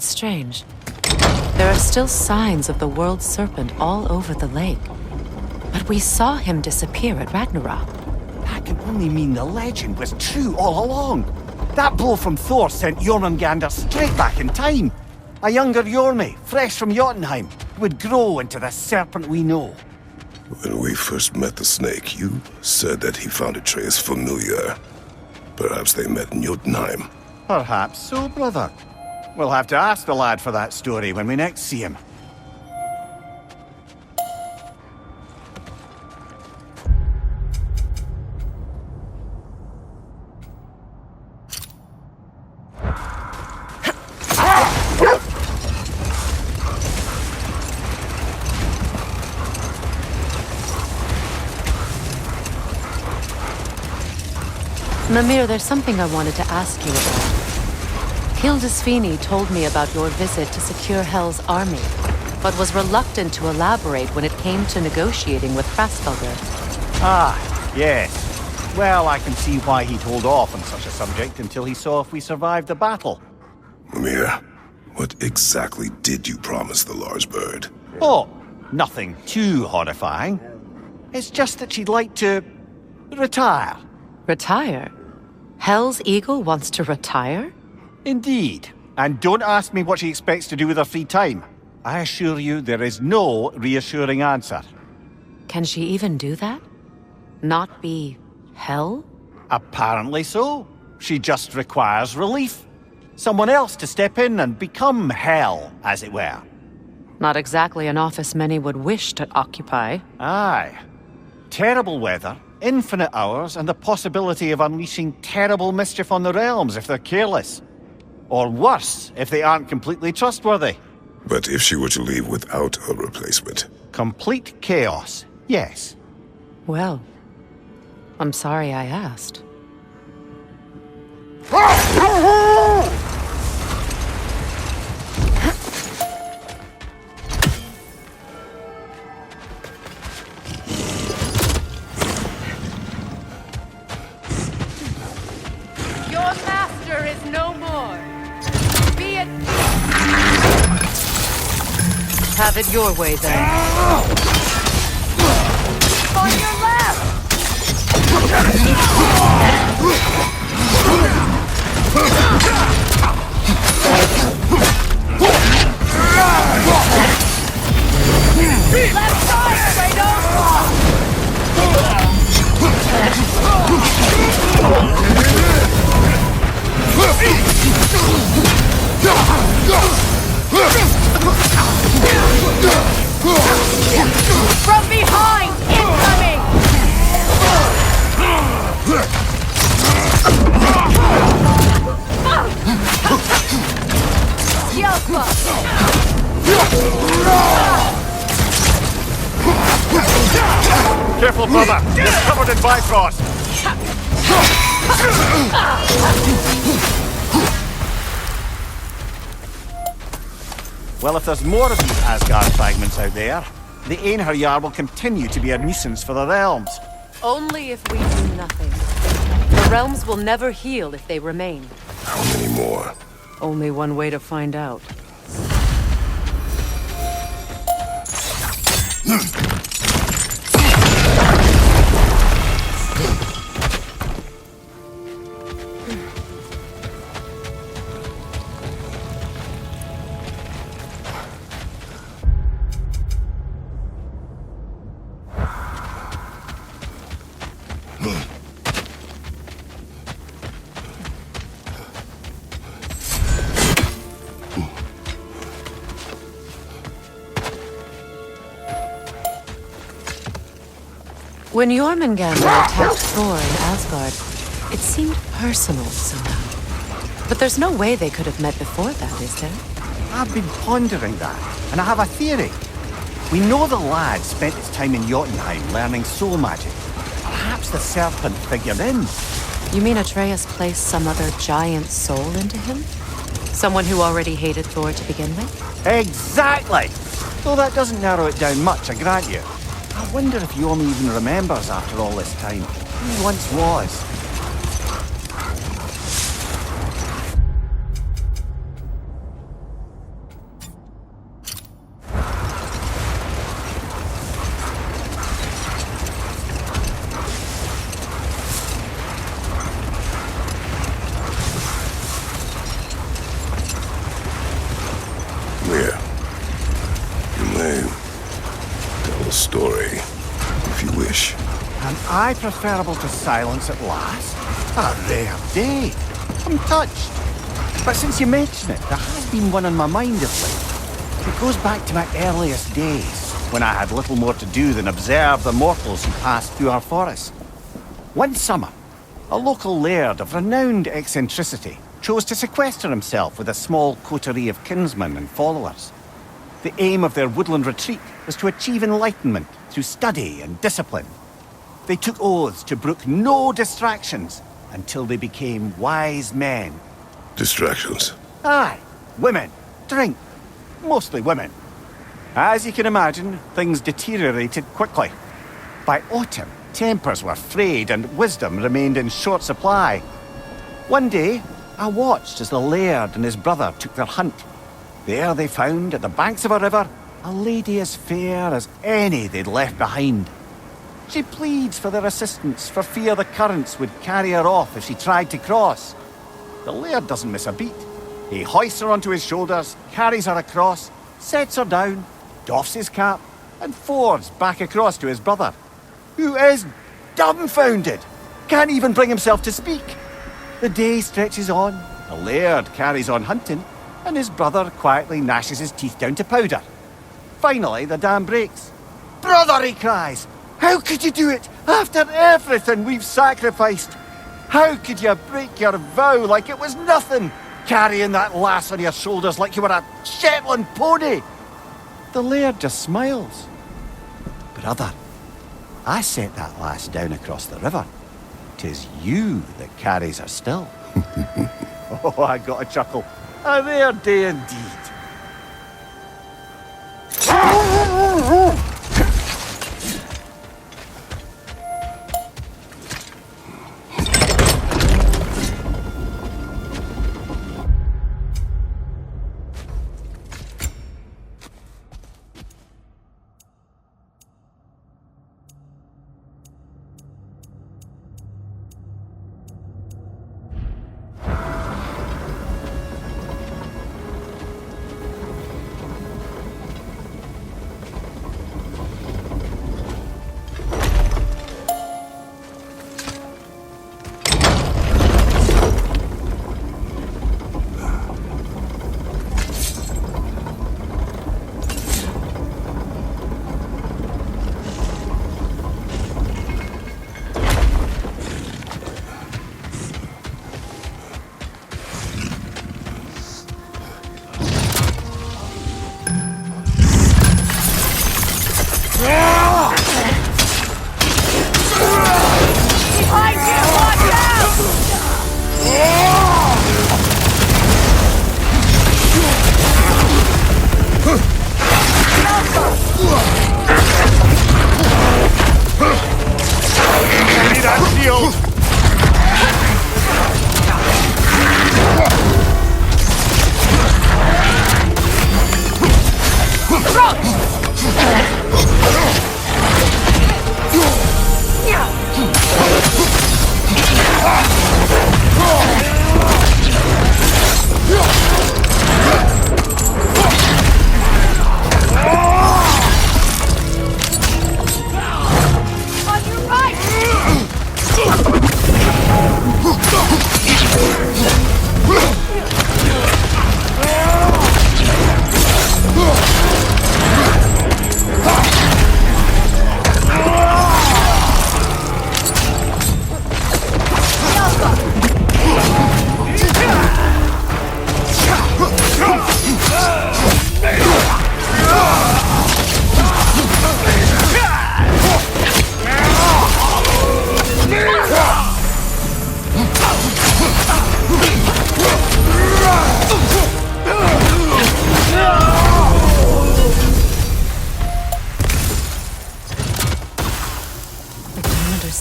It's strange. There are still signs of the world serpent all over the lake. But we saw him disappear at Ragnarok. That can only mean the legend was true all along. That blow from Thor sent Jormungandr straight back in time. A younger Jormi, fresh from Jotunheim, would grow into the serpent we know. When we first met the snake, you said that he found Atreus familiar. Perhaps they met in Jotunheim. Perhaps so, brother. We'll have to ask the lad for that story when we next see him. Mimir, there's something I wanted to ask you about. Hildisvini told me about your visit to secure Hel's army, but was reluctant to elaborate when it came to negotiating with Hraskaldir. Ah, yes. Well, I can see why he'd hold off on such a subject until he saw if we survived the battle. Mimir, what exactly did you promise the large bird? Oh, nothing too horrifying. It's just that she'd like to retire. Retire? Hel's eagle wants to retire? Indeed. And don't ask me what she expects to do with her free time. I assure you there is no reassuring answer. Can she even do that? Not be Hel? Apparently so. She just requires relief. Someone else to step in and become Hel, as it were. Not exactly an office many would wish to occupy. Aye. Terrible weather, infinite hours, and the possibility of unleashing terrible mischief on the realms if they're careless. Or worse, if they aren't completely trustworthy. But if she were to leave without a replacement? Complete chaos, yes. Well, I'm sorry I asked. Your master is no more. Be it. Have it your way, then. On your left! Left side, From behind! Incoming! Yelpa! Careful, brother! It's covered in Bifrost! Well, if there's more of these Asgard fragments out there, the Einherjar will continue to be a nuisance for the realms. Only if we do nothing. The realms will never heal if they remain. How many more? Only one way to find out. When Jormungandr attacked Thor in Asgard, it seemed personal somehow. But there's no way they could have met before that, is there? I've been pondering that, and I have a theory. We know the lad spent his time in Jotunheim learning soul magic. Perhaps the serpent figured in. You mean Atreus placed some other giant soul into him? Someone who already hated Thor to begin with? Exactly! Though that doesn't narrow it down much, I grant you. I wonder if Yomi even remembers after all this time who he once was. wish. Am I preferable to silence at last? A rare day. I'm touched. But since you mention it, there has been one on my mind of late. It goes back to my earliest days, when I had little more to do than observe the mortals who passed through our forest. One summer, a local laird of renowned eccentricity chose to sequester himself with a small coterie of kinsmen and followers. The aim of their woodland retreat was to achieve enlightenment through study and discipline. They took oaths to brook no distractions until they became wise men. Distractions. Aye, women, drink, mostly women. As you can imagine, things deteriorated quickly. By autumn, tempers were frayed and wisdom remained in short supply. One day, I watched as the laird and his brother took their hunt. There they found, at the banks of a river, a lady as fair as any they'd left behind. She pleads for their assistance for fear the currents would carry her off if she tried to cross. The laird doesn't miss a beat. He hoists her onto his shoulders, carries her across, sets her down, doffs his cap, and fords back across to his brother, who is dumbfounded, can't even bring himself to speak. The day stretches on, the laird carries on hunting, and his brother quietly gnashes his teeth down to powder. Finally, the dam breaks. "Brother," he cries, "how could you do it after everything we've sacrificed? How could you break your vow like it was nothing, carrying that lass on your shoulders like you were a Shetland pony?" The laird just smiles. "Brother, I set that lass down across the river. 'Tis you that carries her still." Oh, I got a chuckle. A rare day indeed.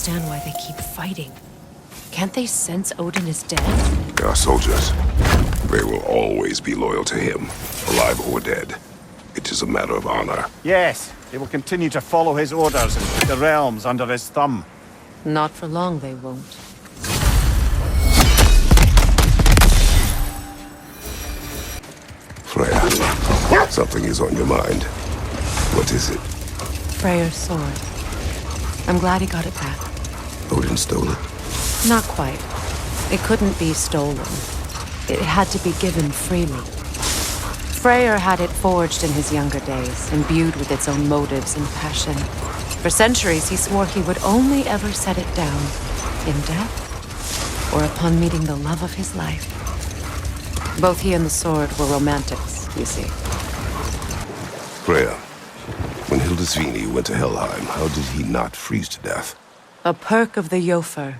understand why they keep fighting. Can't they sense Odin is dead? They are soldiers. They will always be loyal to him, alive or dead. It is a matter of honor. Yes, they will continue to follow his orders and put the realms under his thumb. Not for long, they won't. Freya, something is on your mind. What is it? Freyr's sword. I'm glad he got it back. Odin stole it. Not quite. It couldn't be stolen. It had to be given freely. Freyr had it forged in his younger days, imbued with its own motives and passion. For centuries, he swore he would only ever set it down in death or upon meeting the love of his life. Both he and the sword were romantics, you see. Freya, when Hildisvini went to Helheim, how did he not freeze to death? A perk of the Jofer.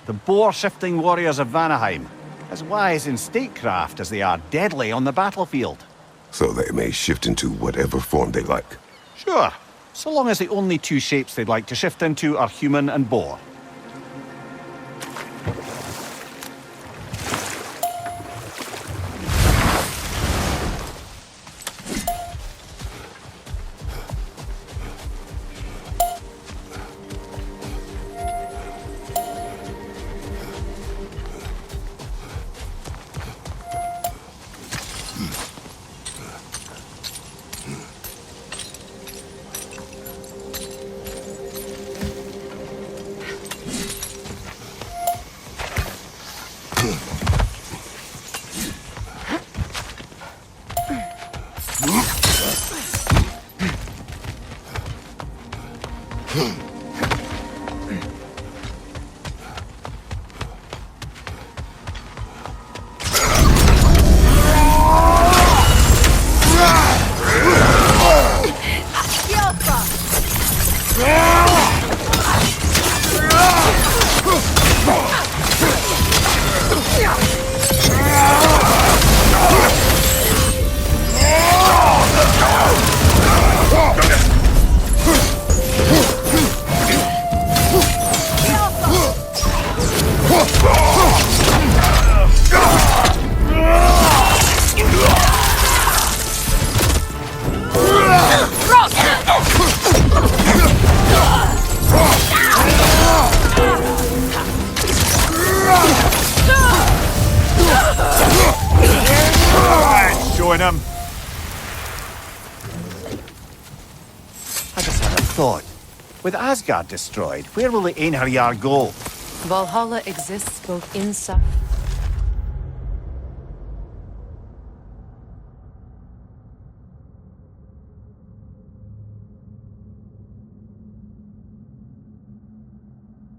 The boar-shifting warriors of Vanaheim, as wise in statecraft as they are deadly on the battlefield. So they may shift into whatever form they like. Sure, so long as the only two shapes they'd like to shift into are human and boar. Him. I just had a thought. With Asgard destroyed, where will the Einherjar go? Valhalla exists both inside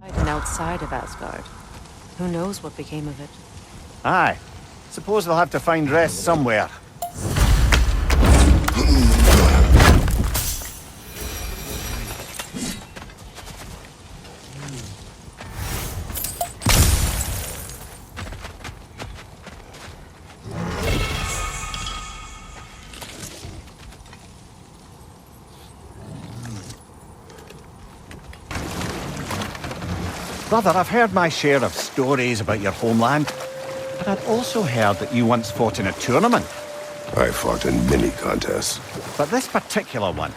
and outside of Asgard. Who knows what became of it? Aye. Suppose they'll have to find rest somewhere. Brother, I've heard my share of stories about your homeland, but I'd also heard that you once fought in a tournament. I fought in many contests. But this particular one,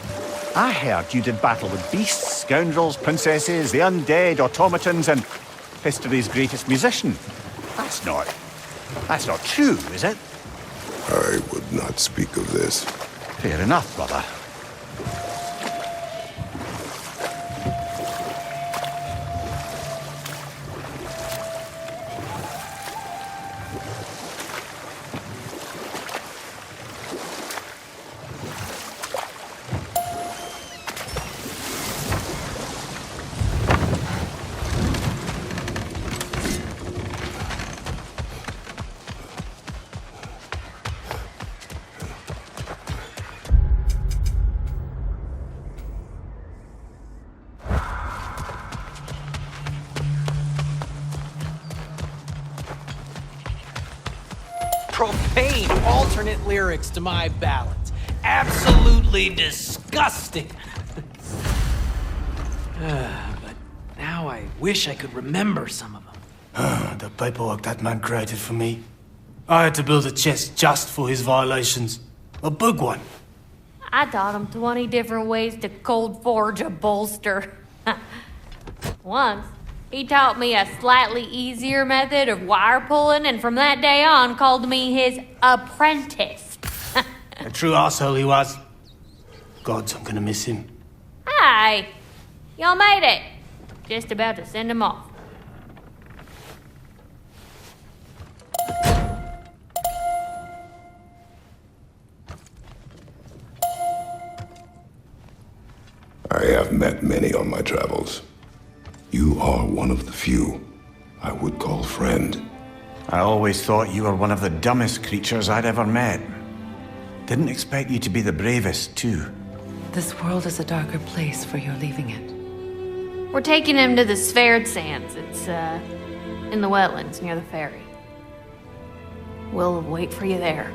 I heard you did battle with beasts, scoundrels, princesses, the undead, automatons, and history's greatest musician. That's not true, is it? I would not speak of this. Fair enough, brother. Profane alternate lyrics to my ballads. Absolutely disgusting. But now I wish I could remember some of them. The paperwork that man created for me. I had to build a chest just for his violations. A big one. I taught him 20 different ways to cold forge a bolster. Once, he taught me a slightly easier method of wire pulling, and from that day on called me his apprentice. A true asshole he was. Gods, I'm gonna miss him. Hi, y'all made it. Just about to send him off. I have met many on my travels. You are one of the few I would call friend. I always thought you were one of the dumbest creatures I'd ever met. Didn't expect you to be the bravest, too. This world is a darker place for your leaving it. We're taking him to the Sverd Sands. It's, in the wetlands near the ferry. We'll wait for you there.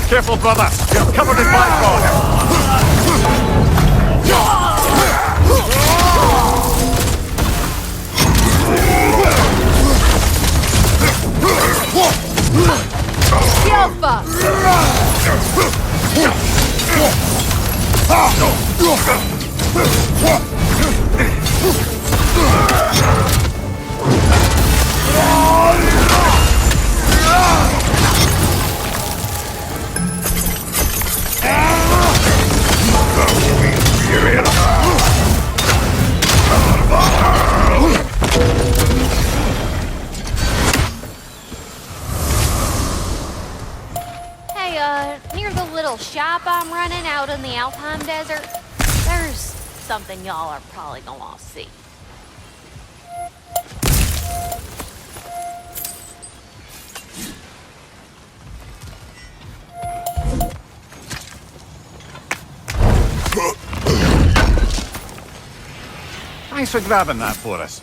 Careful, brother! You're covered in black fog! Near the little shop I'm running out in the Alpine Desert, there's something y'all are probably gonna want to see. Thanks for grabbing that for us.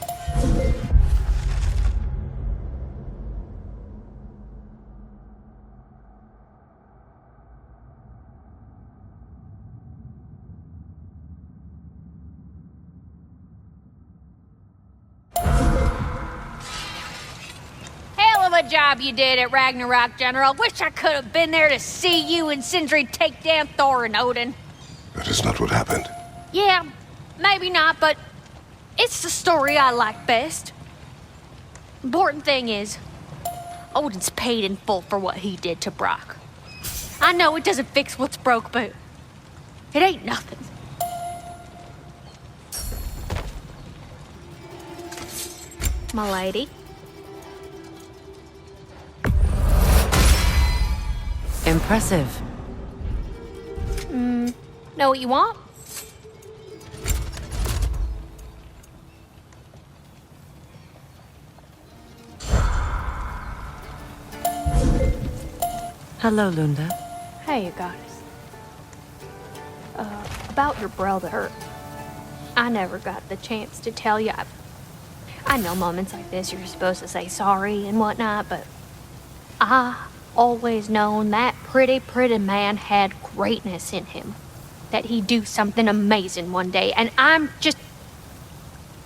Job you did at Ragnarok, General. Wish I could have been there to see you and Sindri take down Thor and Odin. That is not what happened. Yeah, maybe not, but it's the story I like best. Important thing is, Odin's paid in full for what he did to Brock. I know it doesn't fix what's broke, but it ain't nothing. My lady. Impressive. Know what you want? Hello, Lunda. Hey, you guys. About your brother. I never got the chance to tell you. I know moments like this you're supposed to say sorry and whatnot, but I always known that pretty man had greatness in him. That he'd do something amazing one day, and I'm just...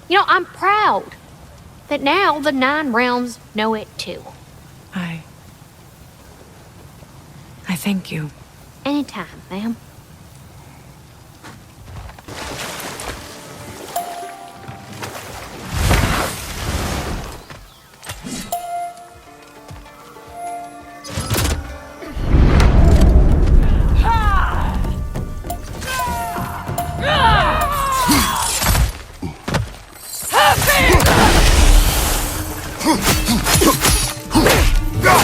I'm proud that now the 9 realms know it too. I thank you. Anytime, ma'am. Go!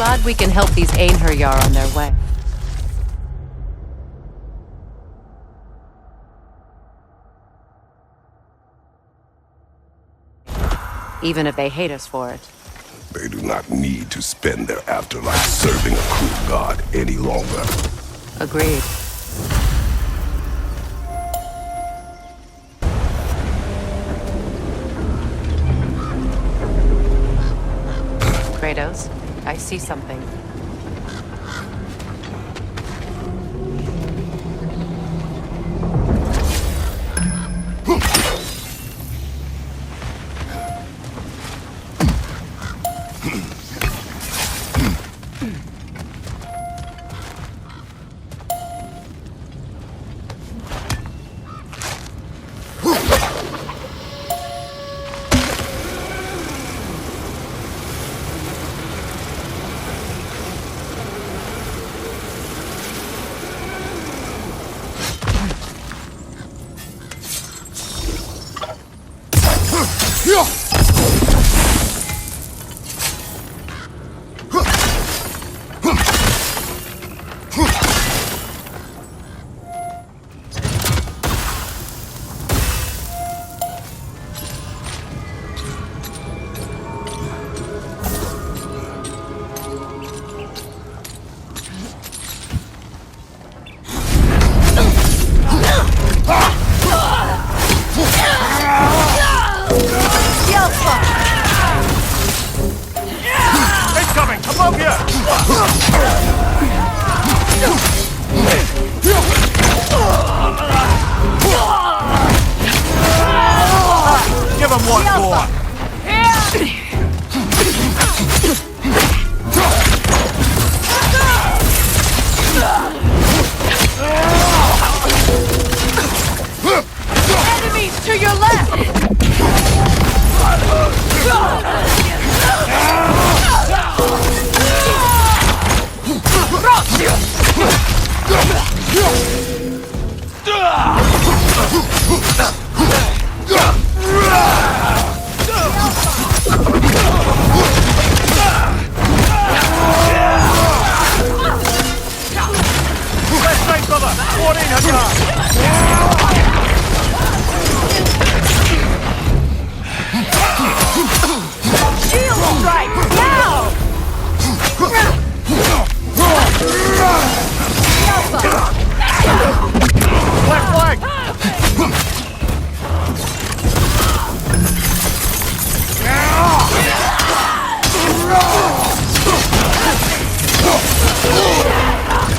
Glad we can help these Einherjar on their way. Even if they hate us for it. They do not need to spend their afterlife serving a cruel god any longer. Agreed. Kratos, I see something.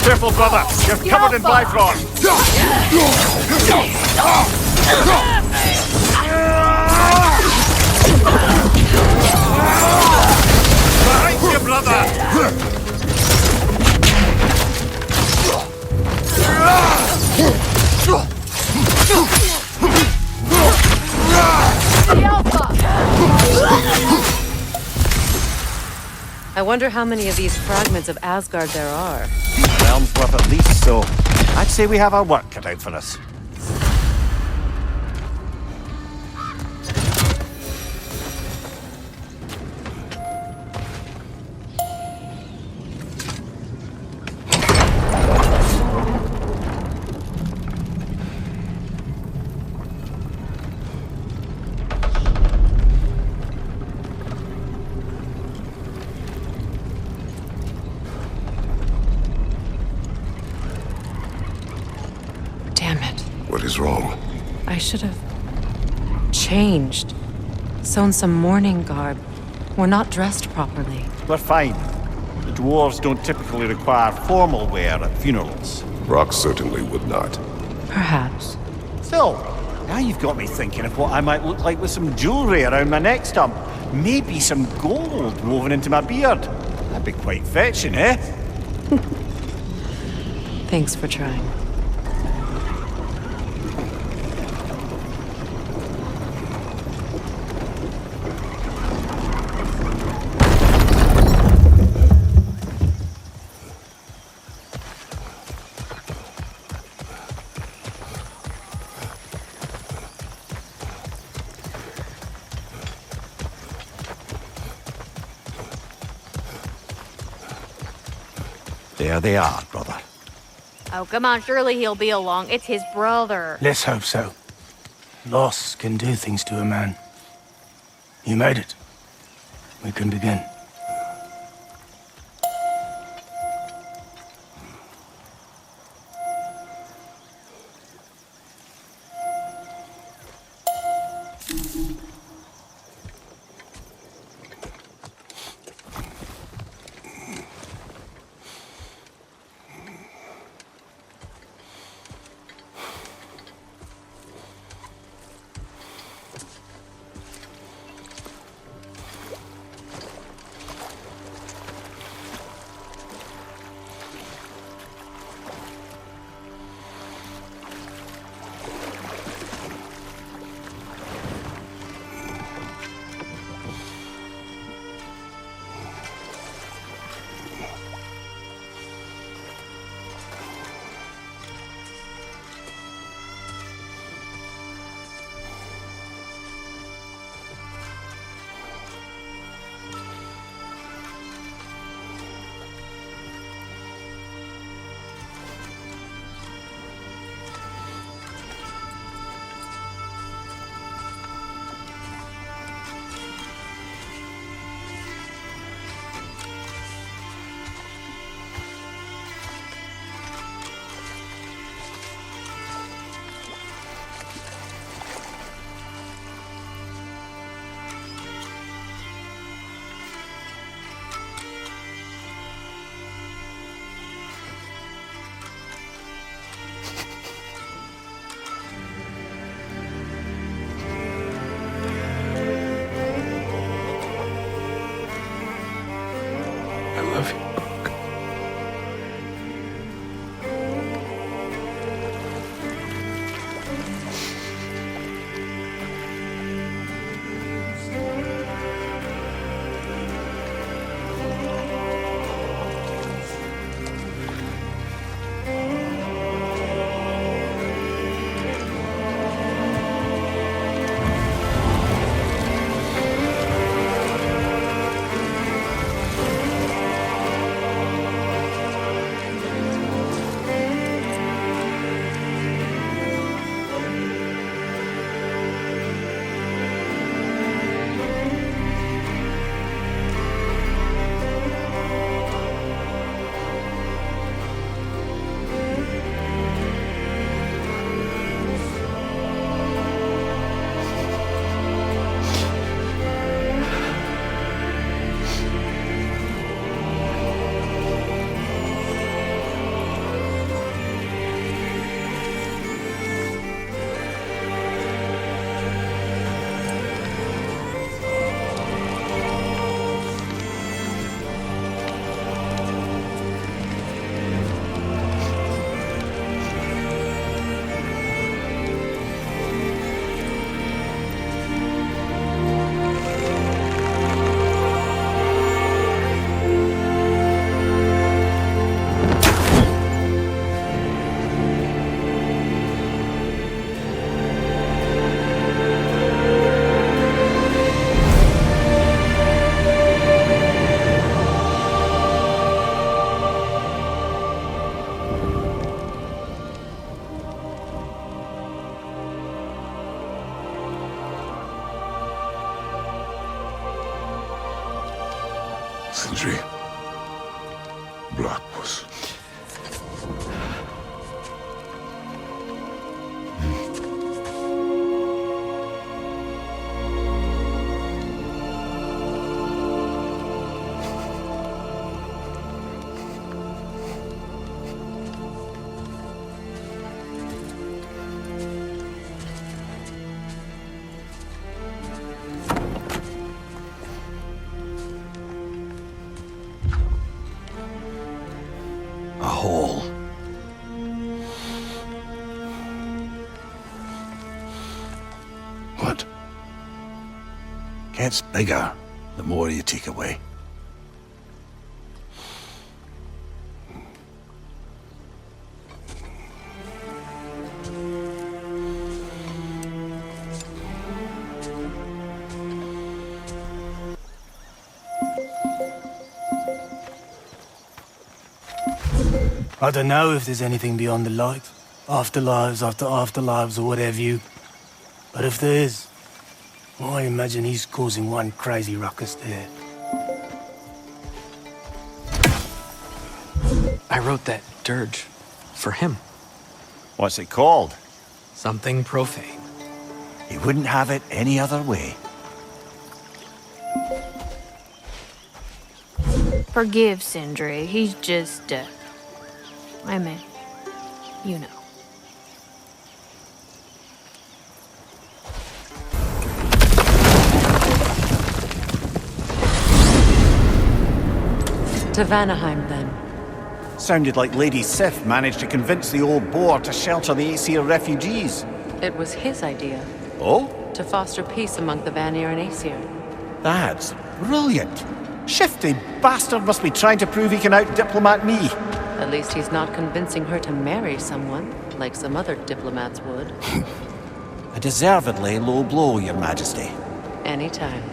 Careful, brother. You're covered in Bifrost. Behind you, brother. I wonder how many of these fragments of Asgard there are. Realm's worth at least, so I'd say we have our work cut out for us. What is wrong? I should have changed. Sewn some mourning garb. We're not dressed properly. We're fine. The dwarves don't typically require formal wear at funerals. Rock certainly would not. Perhaps. Still, now you've got me thinking of what I might look like with some jewellery around my neck stump. Maybe some gold woven into my beard. That'd be quite fetching, eh? Thanks for trying. There they are, brother. Oh, come on, surely he'll be along. It's his brother. Let's hope so. Loss can do things to a man. You made it. We can begin. I love you, Buck. Sindri. Blackpuss. A hole. What? Gets bigger the more you take away. I don't know if there's anything beyond the light. Afterlives after afterlives or whatever you... But if there is, well, I imagine he's causing one crazy ruckus there. I wrote that dirge for him. What's it called? Something profane. He wouldn't have it any other way. Forgive Sindri. He's just, I mean, you know. To Vanaheim, then. Sounded like Lady Sif managed to convince the old boar to shelter the Aesir refugees. It was his idea. Oh? To foster peace among the Vanir and Aesir. That's brilliant. Shifty bastard must be trying to prove he can out-diplomat me. At least he's not convincing her to marry someone, like some other diplomats would. A deservedly low blow, Your Majesty. Anytime.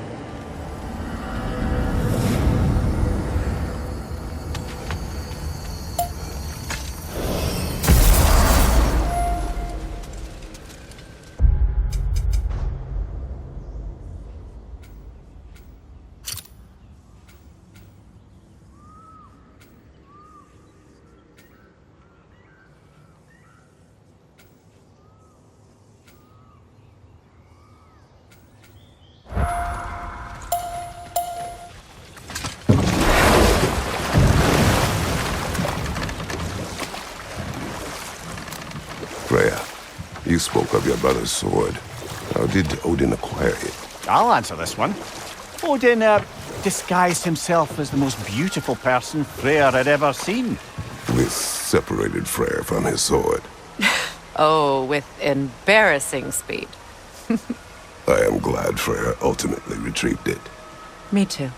Freya, you spoke of your brother's sword. How did Odin acquire it? I'll answer this one. Odin, disguised himself as the most beautiful person Freyr had ever seen. This separated Freyr from his sword. Oh, with embarrassing speed. I am glad Freyr ultimately retrieved it. Me too.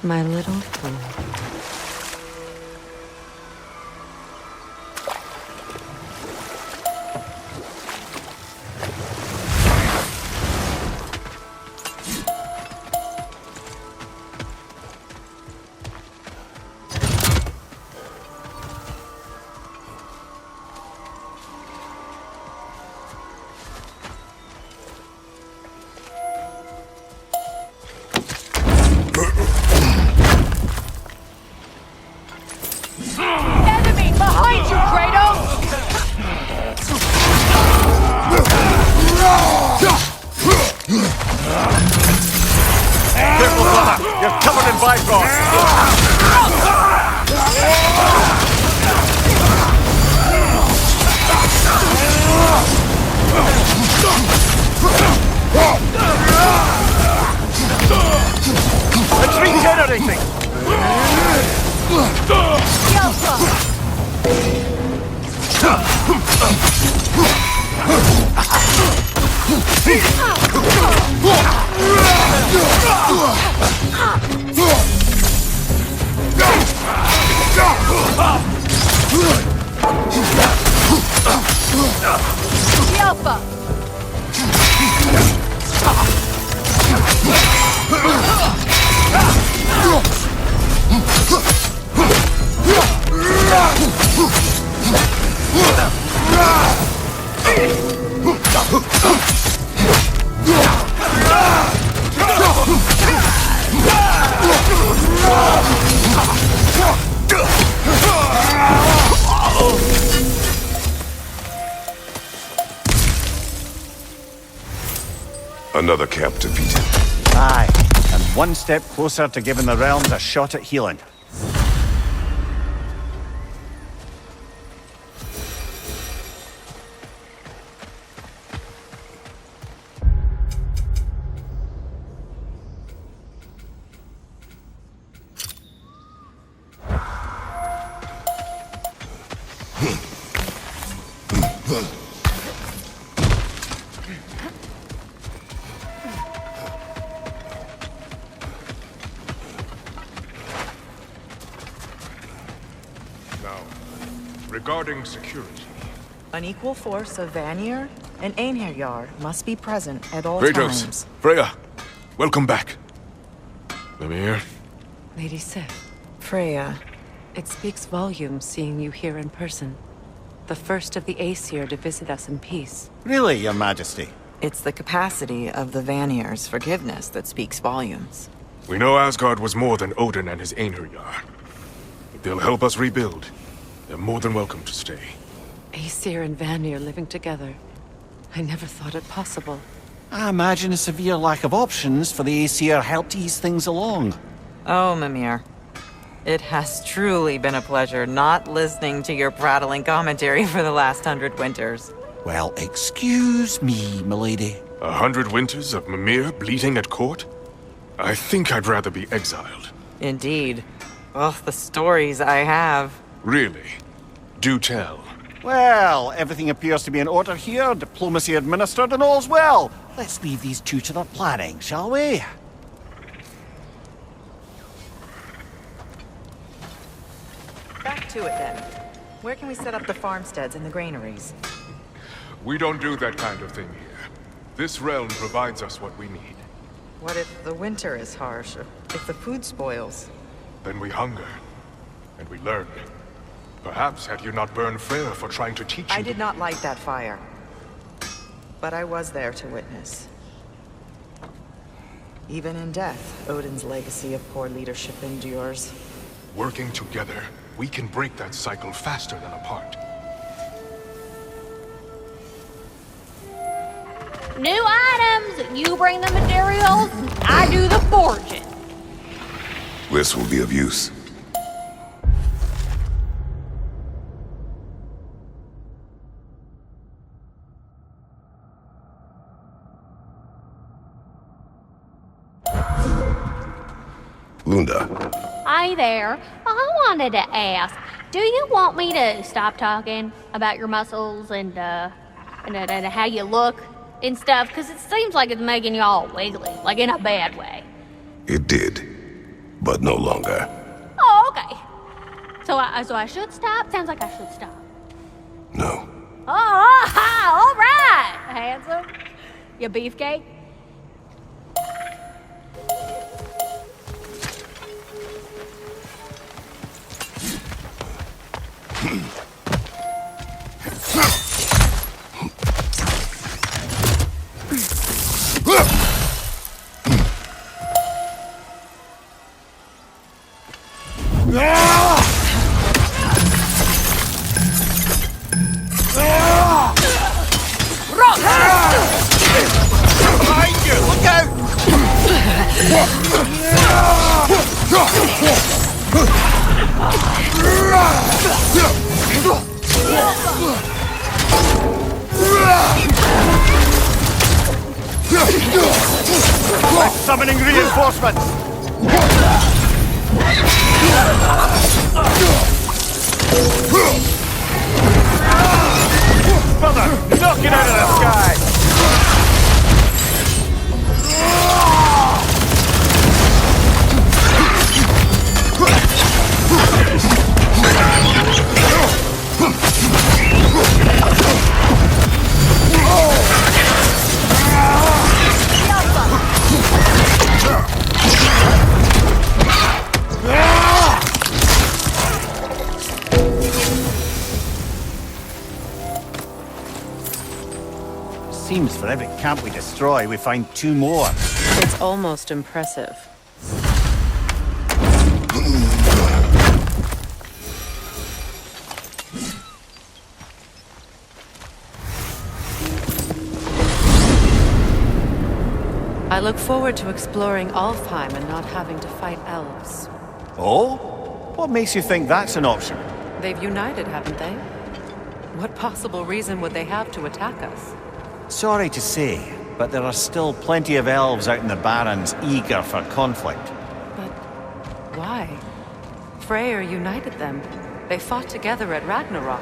My little fool. Enemy behind you, Kratos! Careful, brother! You're covered in bifrost! It's regenerating! Yelpa! Another camp defeated. Aye, and one step closer to giving the realms a shot at healing. Now, regarding security. An equal force of Vanir and Einherjar must be present at all Kratos, times. Freya, welcome back. Mimir, Lady Sif. Freya, It speaks volumes seeing you here in person. The first of the Aesir to visit us in peace. Really, Your Majesty? It's the capacity of the Vanir's forgiveness that speaks volumes. We know Asgard was more than Odin and his Einherjar. If they'll help us rebuild, they're more than welcome to stay. Aesir and Vanir living together. I never thought it possible. I imagine a severe lack of options for the Aesir helped ease things along. Oh, Mimir. It has truly been a pleasure not listening to your prattling commentary for the last 100 winters. Well, excuse me, milady. 100 winters of Mimir bleating at court? I think I'd rather be exiled. Indeed. Oh, the stories I have. Really? Do tell. Well, everything appears to be in order here, diplomacy administered, and all's well. Let's leave these two to their planning, shall we? Back to it then. Where can we set up the farmsteads and the granaries? We don't do that kind of thing here. This realm provides us what we need. What if the winter is harsh? Or if the food spoils? Then we hunger. And we learn. Perhaps had you not burned Freyr for trying to teach you... I did not light that fire. But I was there to witness. Even in death, Odin's legacy of poor leadership endures. Working together, we can break that cycle faster than apart. New items! You bring the materials, I do the forging. This will be of use. Lunda. Hi there. I wanted to ask, do you want me to stop talking about your muscles and how you look and stuff? Because it seems like it's making you all wiggly, like in a bad way. It did, but no longer. Oh, okay. So I should stop? Sounds like I should stop. No. Oh, all right, handsome. You beefcake? Summoning reinforcements! Brother, knock it out of the sky! Seems for every camp we destroy, we find two more. It's almost impressive. I look forward to exploring Alfheim and not having to fight elves. Oh? What makes you think that's an option? They've united, haven't they? What possible reason would they have to attack us? Sorry to say, but there are still plenty of elves out in the Barrens eager for conflict. But why? Freyr united them. They fought together at Ragnarok.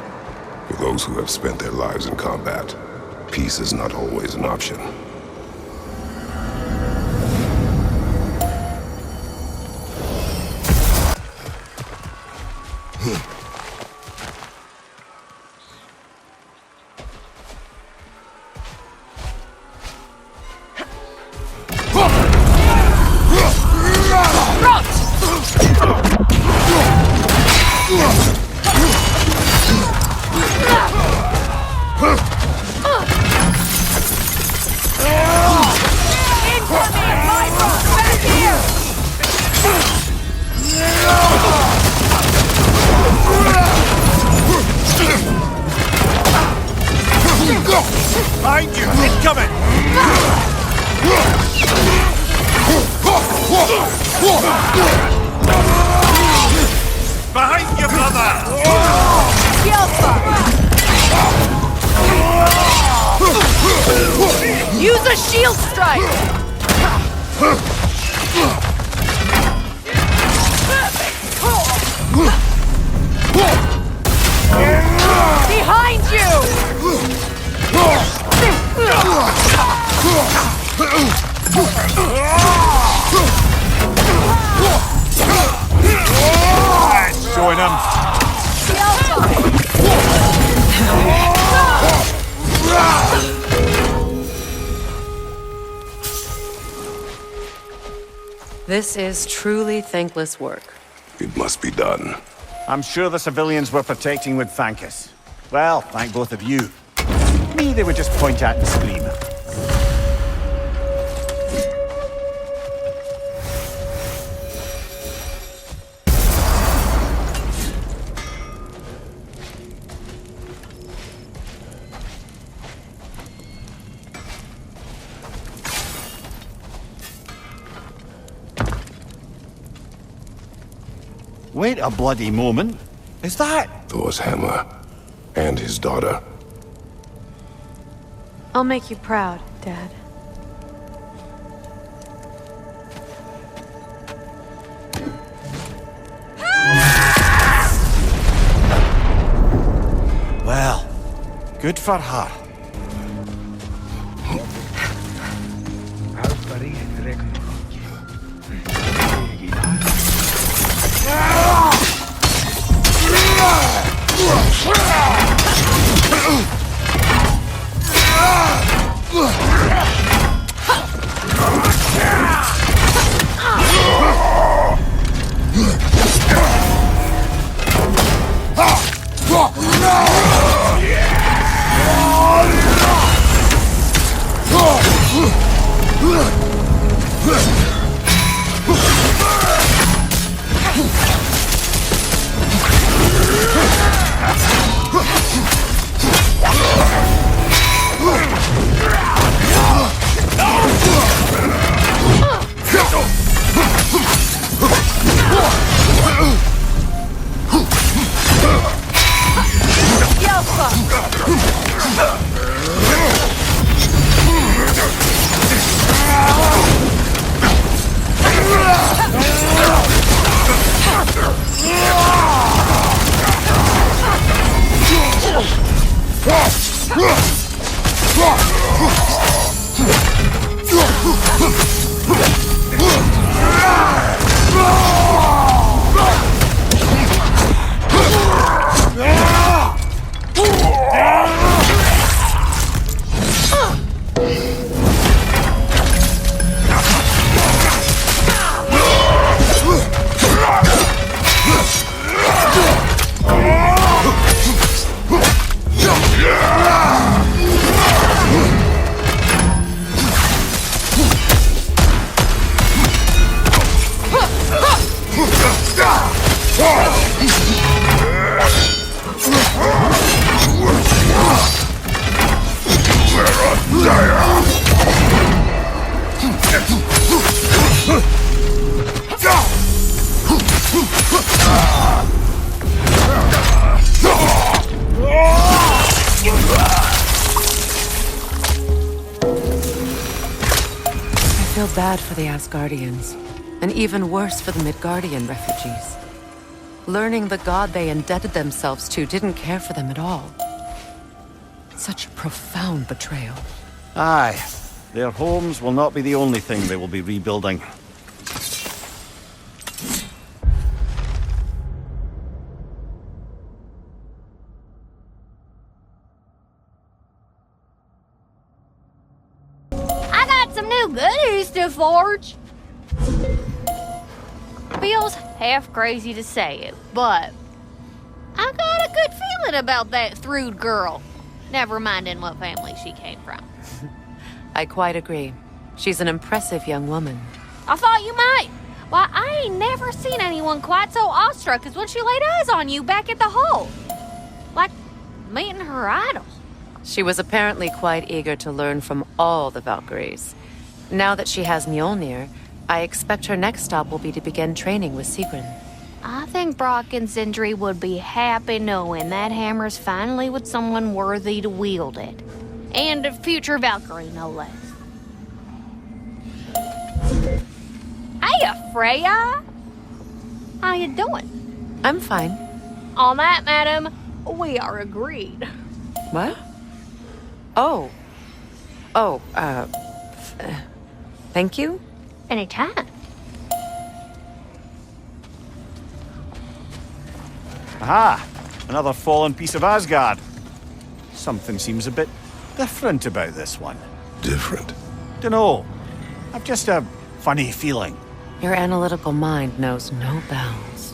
For those who have spent their lives in combat, peace is not always an option. Behind you! Incoming! Behind you, brother! Use a shield strike! Behind you! Join him! This is truly thankless work. It must be done. I'm sure the civilians we're protecting would thank us. Well, thank both of you. Me, they would just point at and scream. Wait a bloody moment. Is that? Thor's hammer. And his daughter. I'll make you proud, Dad. Well, good for her. I feel bad for the Asgardians, and even worse for the Midgardian refugees. Learning the god they indebted themselves to didn't care for them at all. Such a profound betrayal. Aye. Their homes will not be the only thing they will be rebuilding. I got some new goodies to forge. Feels half crazy to say it, but feeling about that Thrud girl? Never minding what family she came from. I quite agree. She's an impressive young woman. I thought you might. Why, I ain't never seen anyone quite so awestruck as when she laid eyes on you back at the hole. Like meeting her idol. She was apparently quite eager to learn from all the Valkyries. Now that she has Mjolnir, I expect her next stop will be to begin training with Sigrun. I think Brock and Sindri would be happy knowing that hammer's finally with someone worthy to wield it. And a future Valkyrie, no less. Hey, Freya! How you doing? I'm fine. On that, madam, we are agreed. What? Oh. Thank you? Anytime. Aha! Another fallen piece of Asgard. Something seems a bit different about this one. Different? Dunno. I've just a funny feeling. Your analytical mind knows no bounds.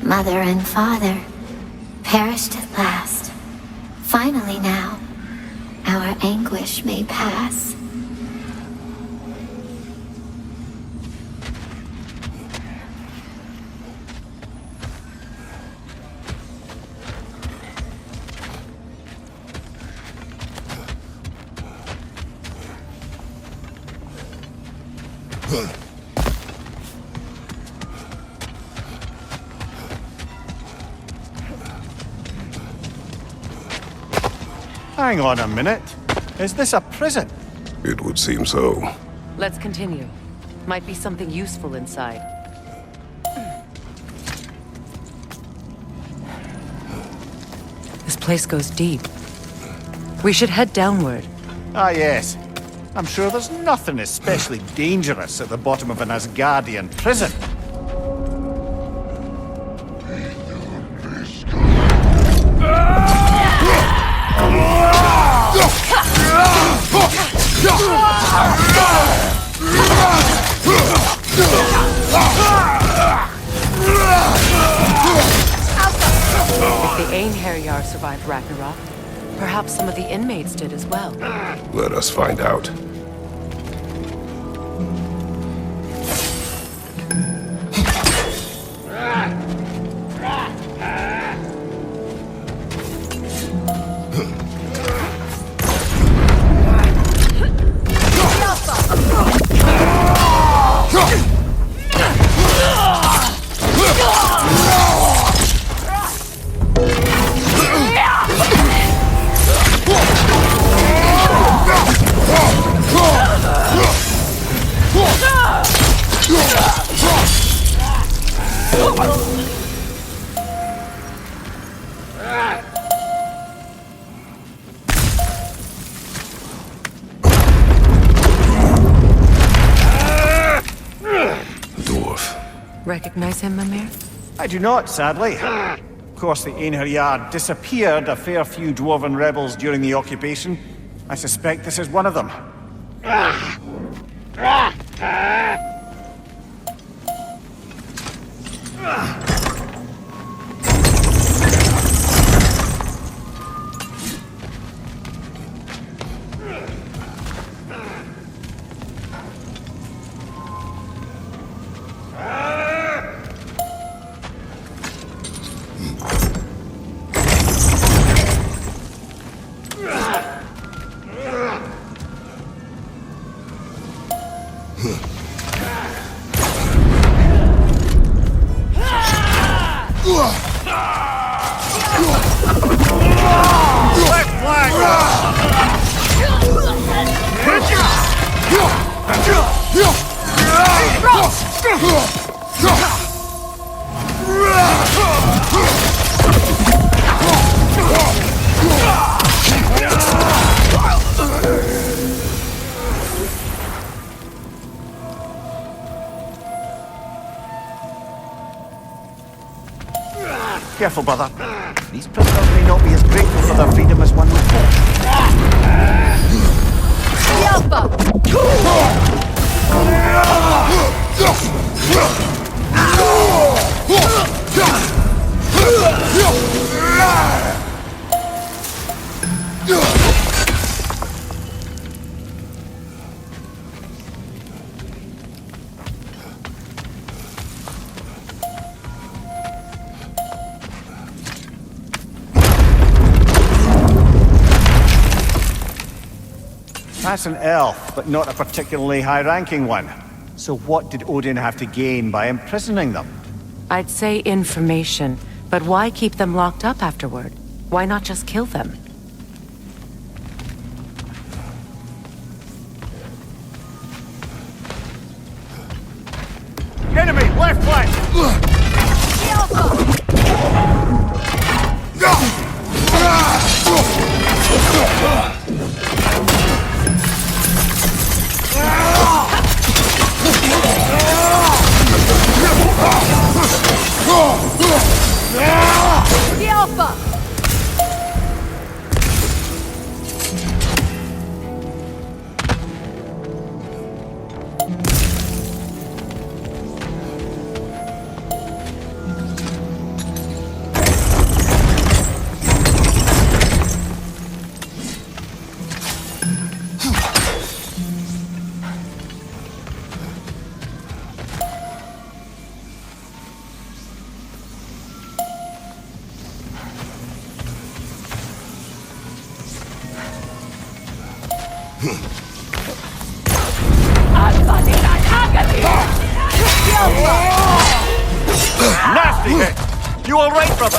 Mother and father perished at last. Finally now, our anguish may pass. Hang on a minute. Is this a prison? It would seem so. Let's continue. Might be something useful inside. This place goes deep. We should head downward. Ah, yes. I'm sure there's nothing especially dangerous at the bottom of an Asgardian prison. If the Einherjar survived Ragnarok, perhaps some of the inmates did as well. Let us find out. Recognize him, Mimir? I do not, sadly. Of course, the Einherjar disappeared a fair few dwarven rebels during the occupation. I suspect this is one of them. Careful, brother. These prisoners may not be as grateful for their freedom as one would hope. That's an elf, but not a particularly high-ranking one. So what did Odin have to gain by imprisoning them? I'd say information, but why keep them locked up afterward? Why not just kill them? Enemy, left flank! Nasty hit! You all right, brother?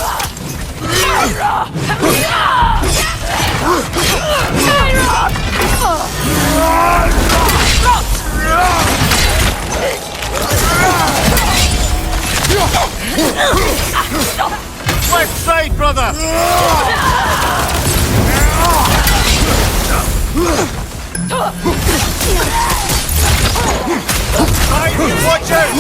Left side, brother! Side, watch out!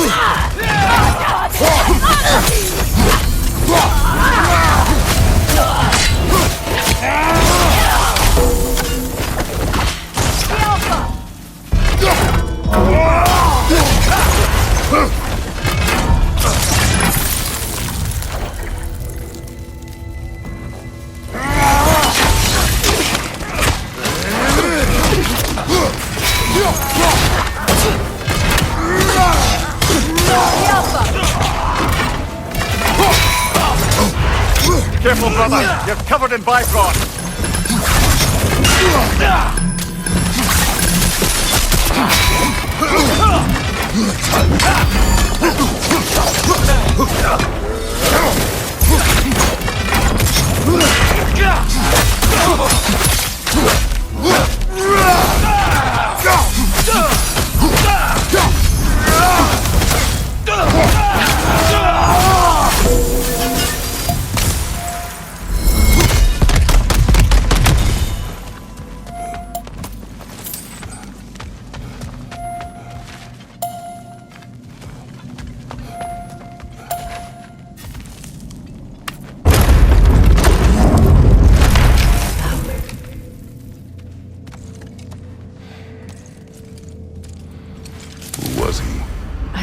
Careful, brother! You're covered in bifrost!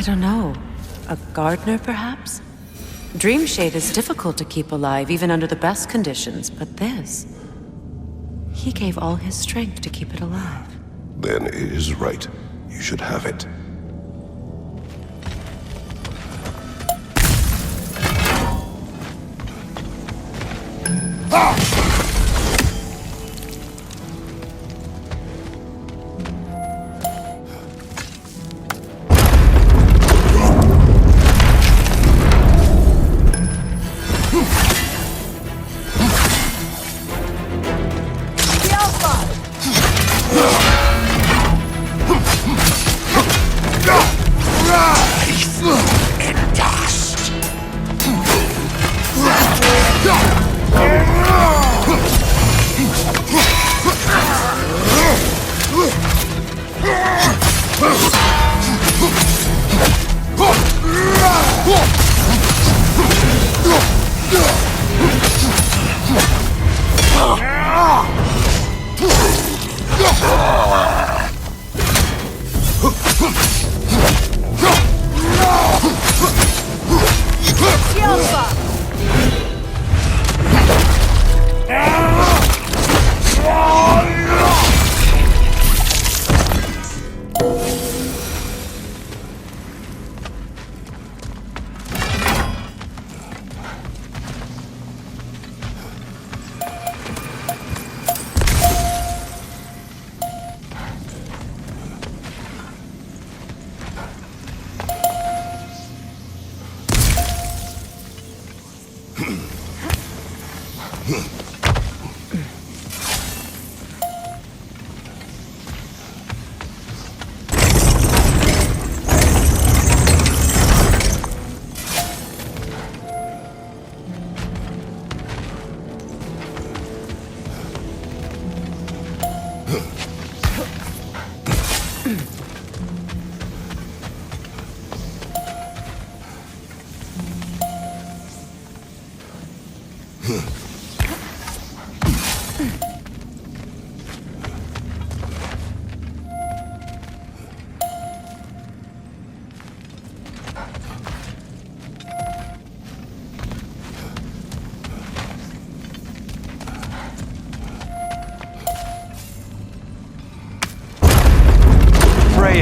I don't know. A gardener, perhaps? Dreamshade is difficult to keep alive, even under the best conditions, but this... He gave all his strength to keep it alive. Then it is right. You should have it.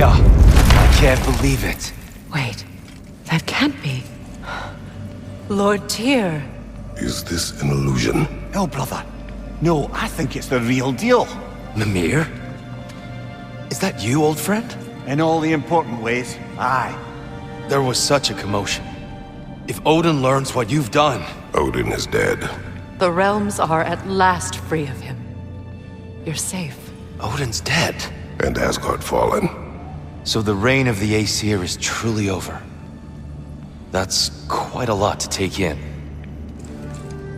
I can't believe it. Wait, that can't be. Lord Tyr. Is this an illusion? No, brother. No, I think it's the real deal. Mimir? Is that you, old friend? In all the important ways, aye. There was such a commotion. If Odin learns what you've done... Odin is dead. The realms are at last free of him. You're safe. Odin's dead. And Asgard fallen. So the reign of the Aesir is truly over. That's quite a lot to take in.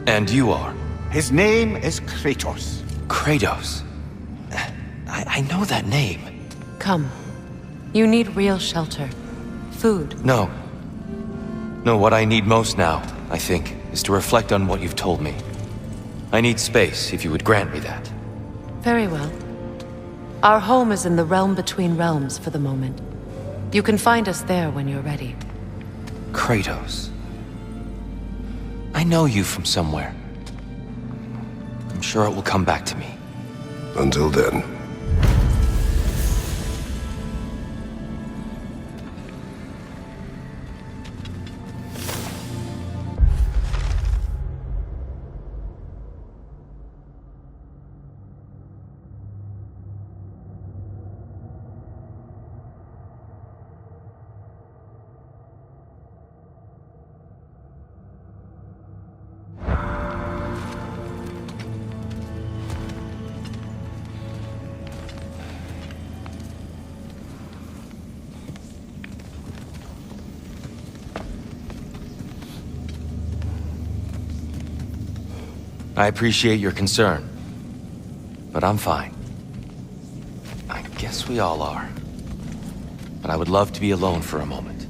And you are? His name is Kratos. Kratos? I know that name. Come. You need real shelter. Food. No. No, what I need most now, I think, is to reflect on what you've told me. I need space, if you would grant me that. Very well. Our home is in the realm between realms for the moment. You can find us there when you're ready. Kratos. I know you from somewhere. I'm sure it will come back to me. Until then. I appreciate your concern, but I'm fine. I guess we all are. But I would love to be alone for a moment.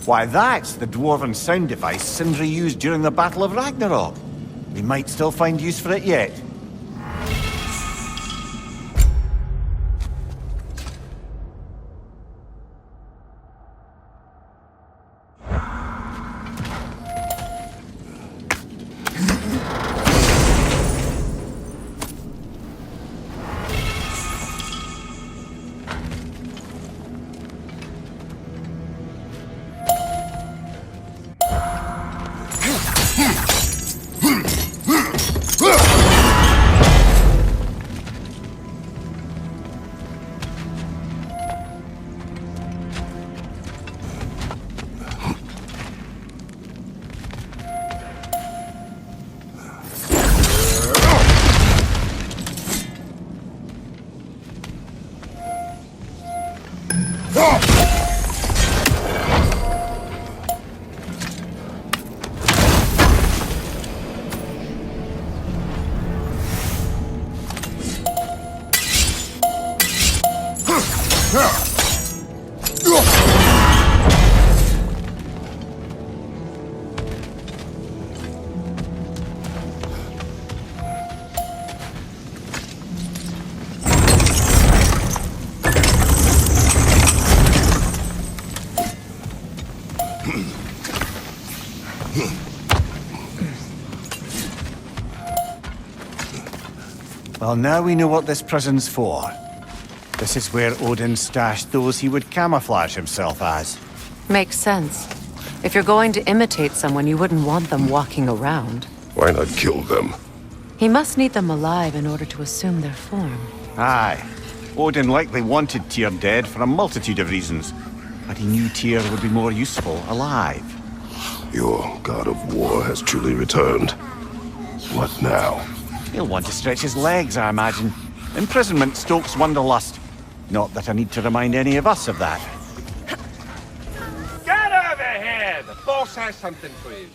Why, that's the dwarven sound device Sindri used during the Battle of Ragnarok. We might still find use for it yet. Well, now we know what this prison's for. This is where Odin stashed those he would camouflage himself as. Makes sense. If you're going to imitate someone, you wouldn't want them walking around. Why not kill them? He must need them alive in order to assume their form. Aye. Odin likely wanted Tyr dead for a multitude of reasons, but he knew Tyr would be more useful alive. Your god of war has truly returned. What now? He'll want to stretch his legs, I imagine. Imprisonment stokes wanderlust. Not that I need to remind any of us of that. Get over here! The boss has something for you.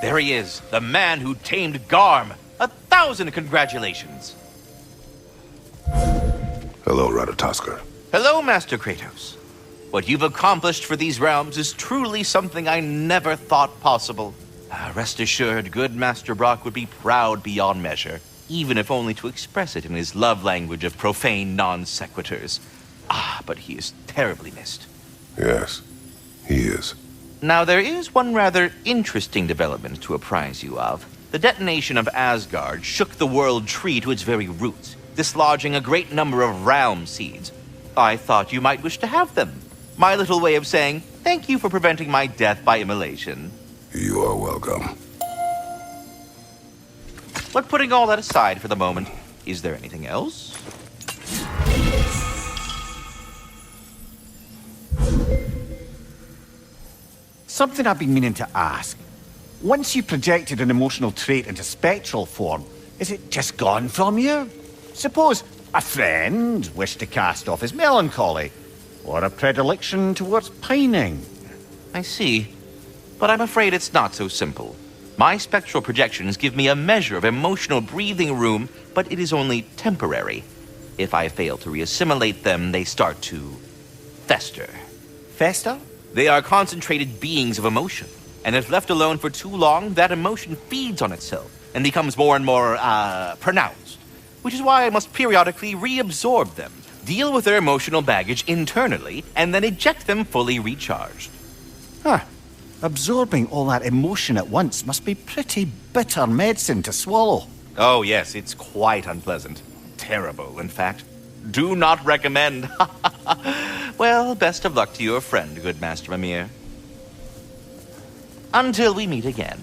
There he is, the man who tamed Garm. 1,000 congratulations. Hello, Ratatoskr. Hello, Master Kratos. What you've accomplished for these realms is truly something I never thought possible. Rest assured, good Master Brock would be proud beyond measure, even if only to express it in his love language of profane non-sequiturs. But he is terribly missed. Yes, he is. Now, there is one rather interesting development to apprise you of. The detonation of Asgard shook the world tree to its very roots, dislodging a great number of realm seeds. I thought you might wish to have them. My little way of saying, thank you for preventing my death by immolation. You are welcome. But putting all that aside for the moment, is there anything else? Something I've been meaning to ask. Once you projected an emotional trait into spectral form, is it just gone from you? Suppose a friend wished to cast off his melancholy, or a predilection towards pining. I see. But I'm afraid it's not so simple. My spectral projections give me a measure of emotional breathing room, but it is only temporary. If I fail to reassimilate them, they start to fester. Fester? They are concentrated beings of emotion, and if left alone for too long, that emotion feeds on itself and becomes more and more, pronounced. Which is why I must periodically reabsorb them, deal with their emotional baggage internally, and then eject them fully recharged. Huh. Absorbing all that emotion at once must be pretty bitter medicine to swallow. Oh yes, it's quite unpleasant. Terrible, in fact. Do not recommend. Well, best of luck to your friend, good Master Mimir. Until we meet again.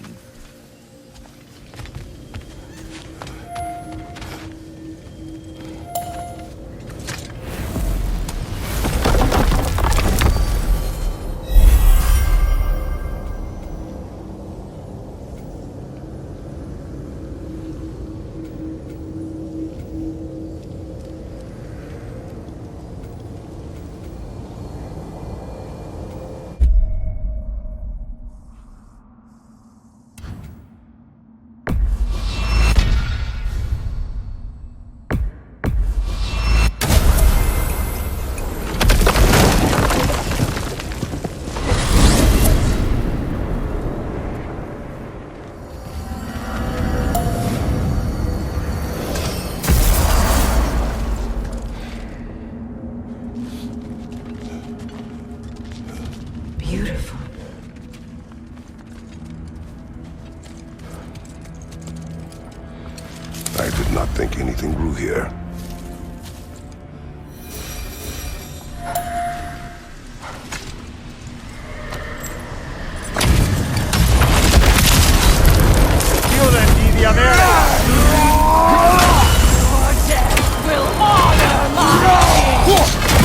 I did not think anything grew here.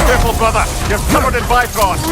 Careful, brother! You're covered in Bifrost!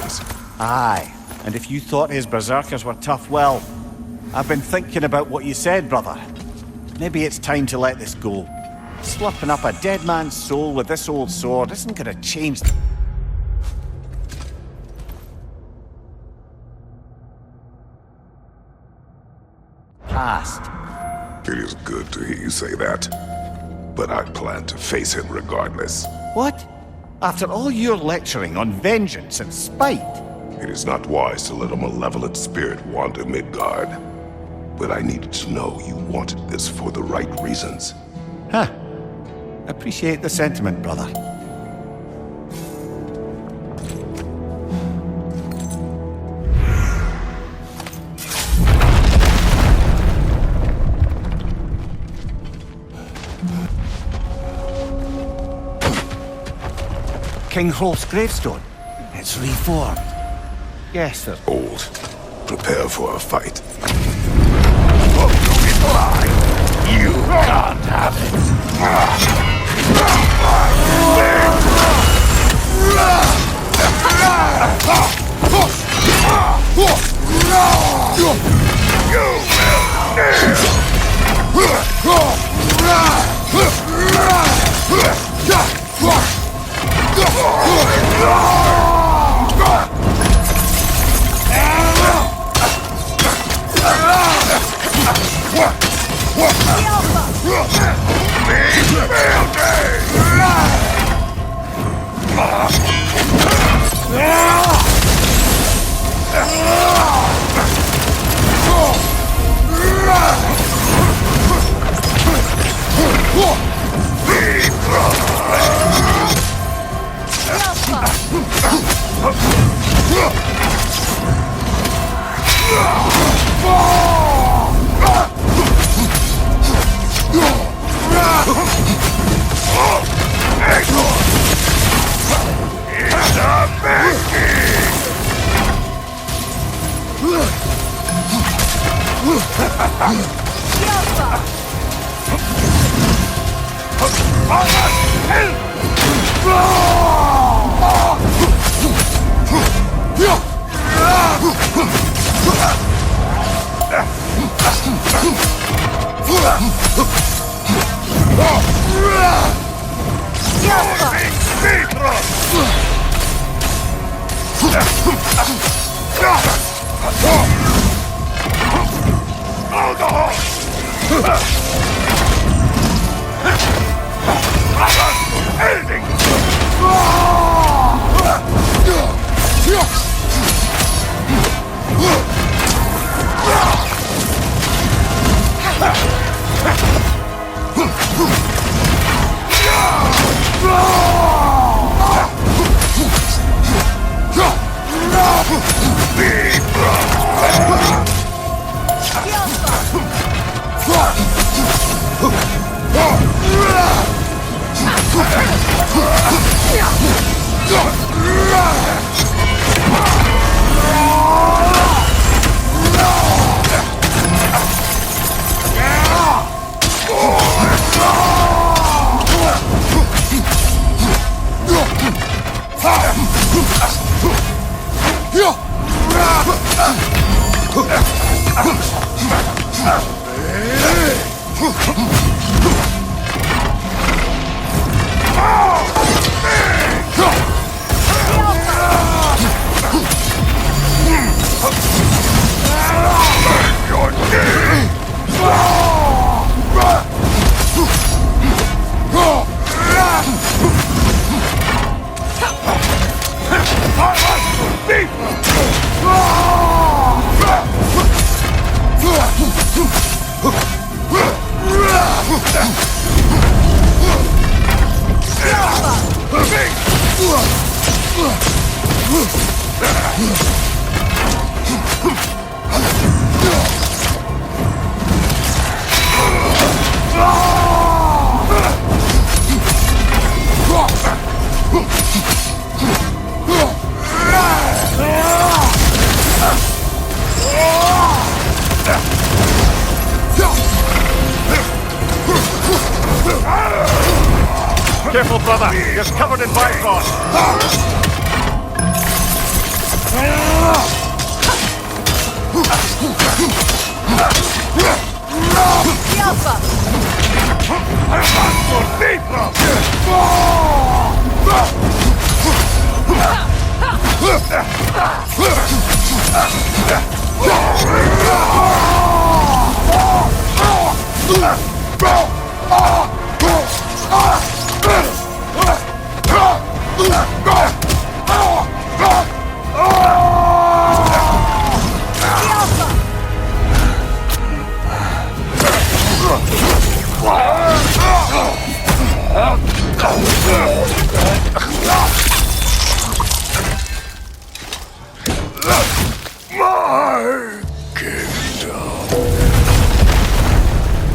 things. Aye, and if you thought his berserkers were tough, well, I've been thinking about what you said, brother. Maybe it's time to let this go. Slurping up a dead man's soul with this old sword isn't gonna change the... past. It is good to hear you say that. But I plan to face him regardless. What? After all your lecturing on vengeance and spite? It is not wise to let a malevolent spirit wander Midgard. But I needed to know you wanted this for the right reasons. Huh. Appreciate the sentiment, brother. King Hrolf's gravestone. It's reformed. Yes, sir. Old. Prepare for a fight. You can't have Careful, brother. You're covered in bifrost.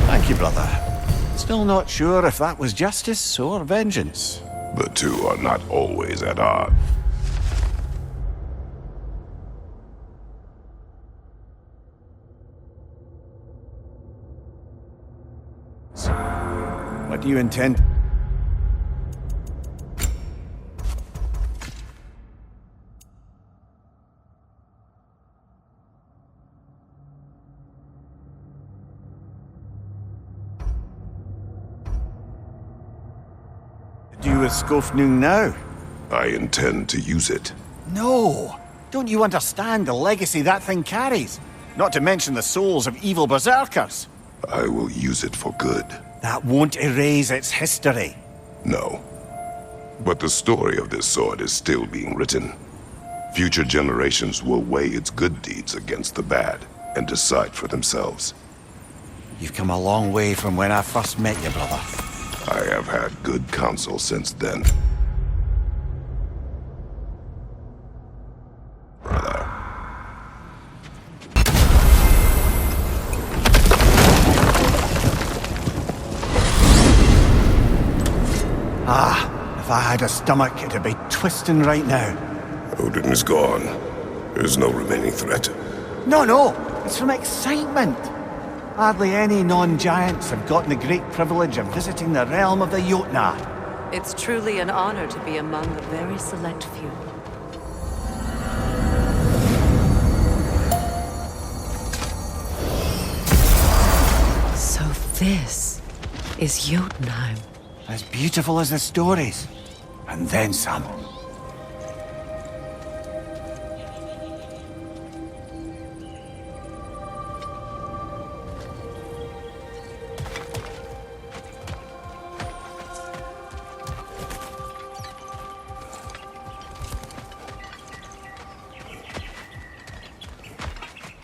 Thank you, brother. Still not sure if that was justice or vengeance. The two are not always at odds. What do you intend? Do with Skofnung now? I intend to use it. No! Don't you understand the legacy that thing carries? Not to mention the souls of evil berserkers. I will use it for good. That won't erase its history. No. But the story of this sword is still being written. Future generations will weigh its good deeds against the bad and decide for themselves. You've come a long way from when I first met you, brother. I have had good counsel since then. Brother. If I had a stomach, it'd be twisting right now. Odin is gone. There's no remaining threat. No, it's from excitement. Hardly any non-giants have gotten the great privilege of visiting the realm of the Jotnar. It's truly an honor to be among a very select few. So this is Jotunheim. As beautiful as the stories. And then some.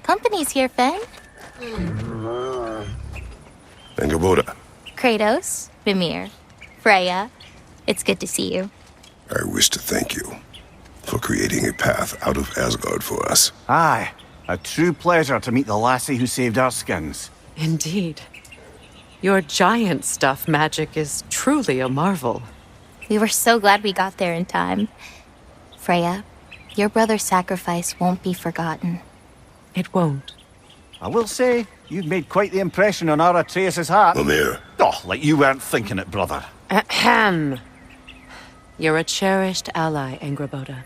Company's here, Fen. Angerboda. Kratos, Mimir, Freya. It's good to see you. I wish to thank you for creating a path out of Asgard for us. Aye, a true pleasure to meet the lassie who saved our skins. Indeed. Your giant stuff magic is truly a marvel. We were so glad we got there in time. Freya, your brother's sacrifice won't be forgotten. It won't. I will say, you've made quite the impression on our Atreus' heart. Mimir. Oh, like you weren't thinking it, brother. Ahem. You're a cherished ally, Angerboda.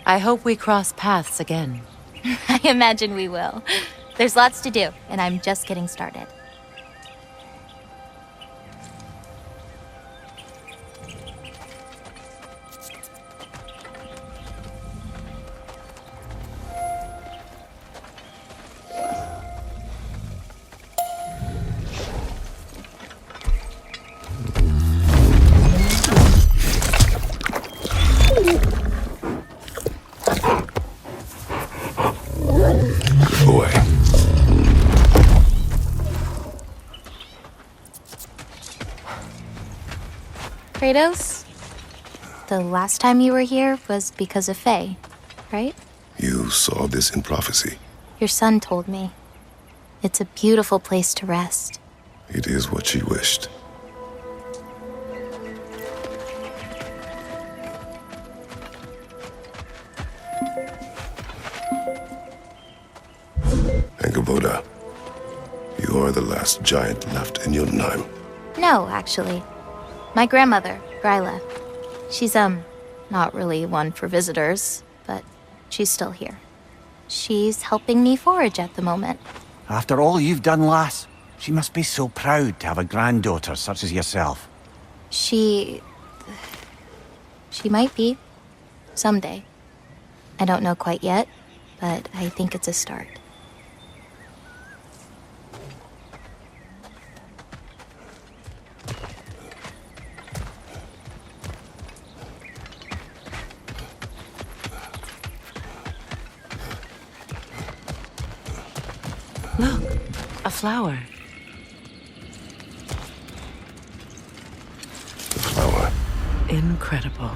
I hope we cross paths again. I imagine we will. There's lots to do, and I'm just getting started. Boy. Kratos, the last time you were here was because of Faye, right? You saw this in prophecy. Your son told me. It's a beautiful place to rest. It is what she wished. Angerboda, you are the last giant left in Jotunheim. No, actually. My grandmother, Gryla. She's, not really one for visitors, but she's still here. She's helping me forage at the moment. After all you've done, lass, she must be so proud to have a granddaughter such as yourself. She might be. Someday. I don't know quite yet, but I think it's a start. Look, a flower. The flower. Incredible.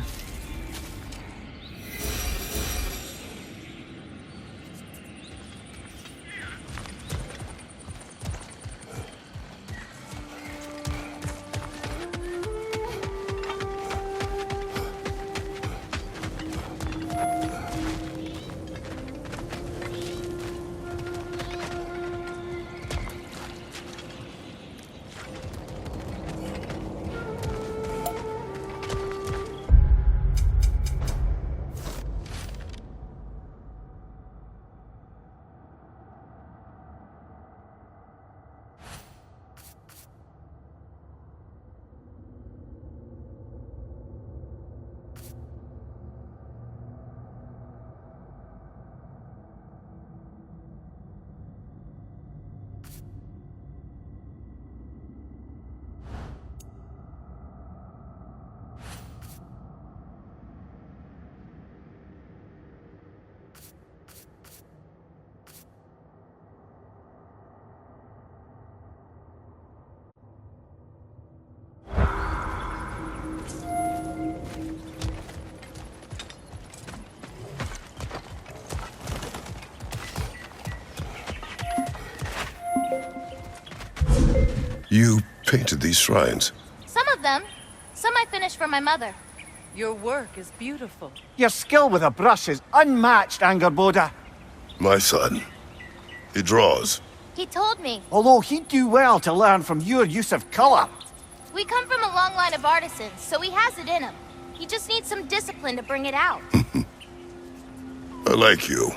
You painted these shrines? Some of them. Some I finished for my mother. Your work is beautiful. Your skill with a brush is unmatched, Angerboda. My son. He draws. He told me. Although he'd do well to learn from your use of color. We come from a long line of artisans, so he has it in him. He just needs some discipline to bring it out. I like you.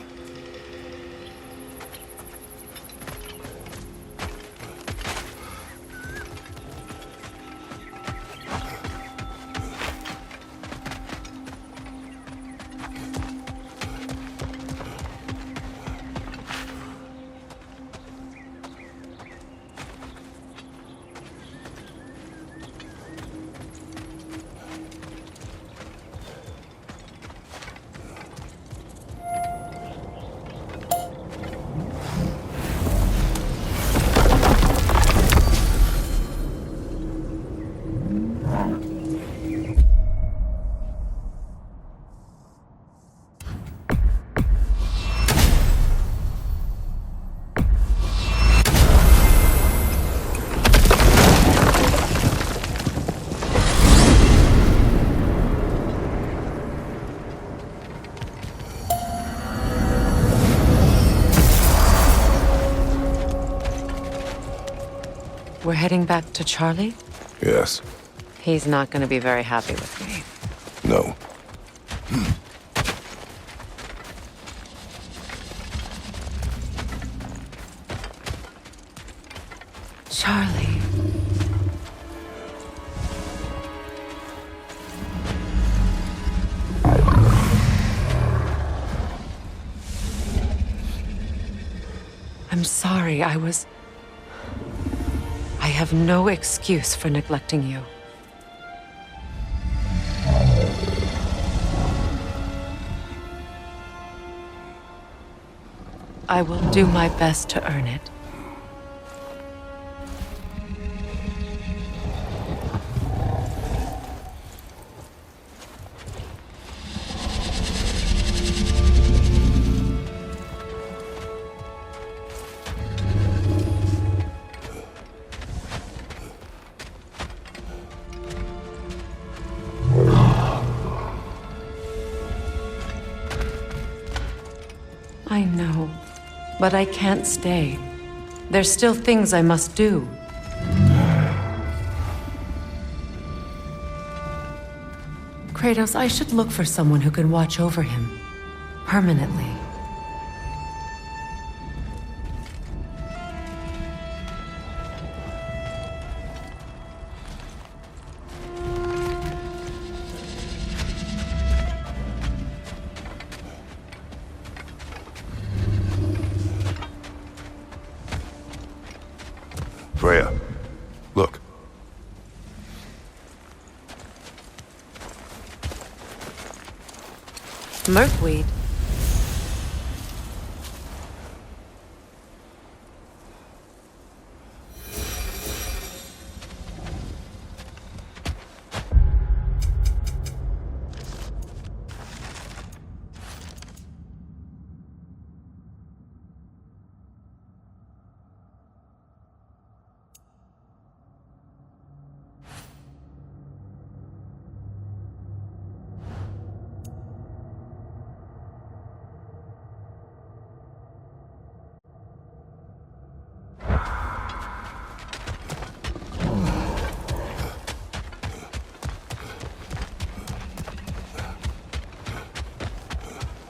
We're heading back to Charlie? Yes. He's not going to be very happy with me. No. Charlie. I'm sorry, I have no excuse for neglecting you. I will do my best to earn it. I know, but I can't stay. There's still things I must do. Kratos, I should look for someone who can watch over him. Permanently. Merkweed.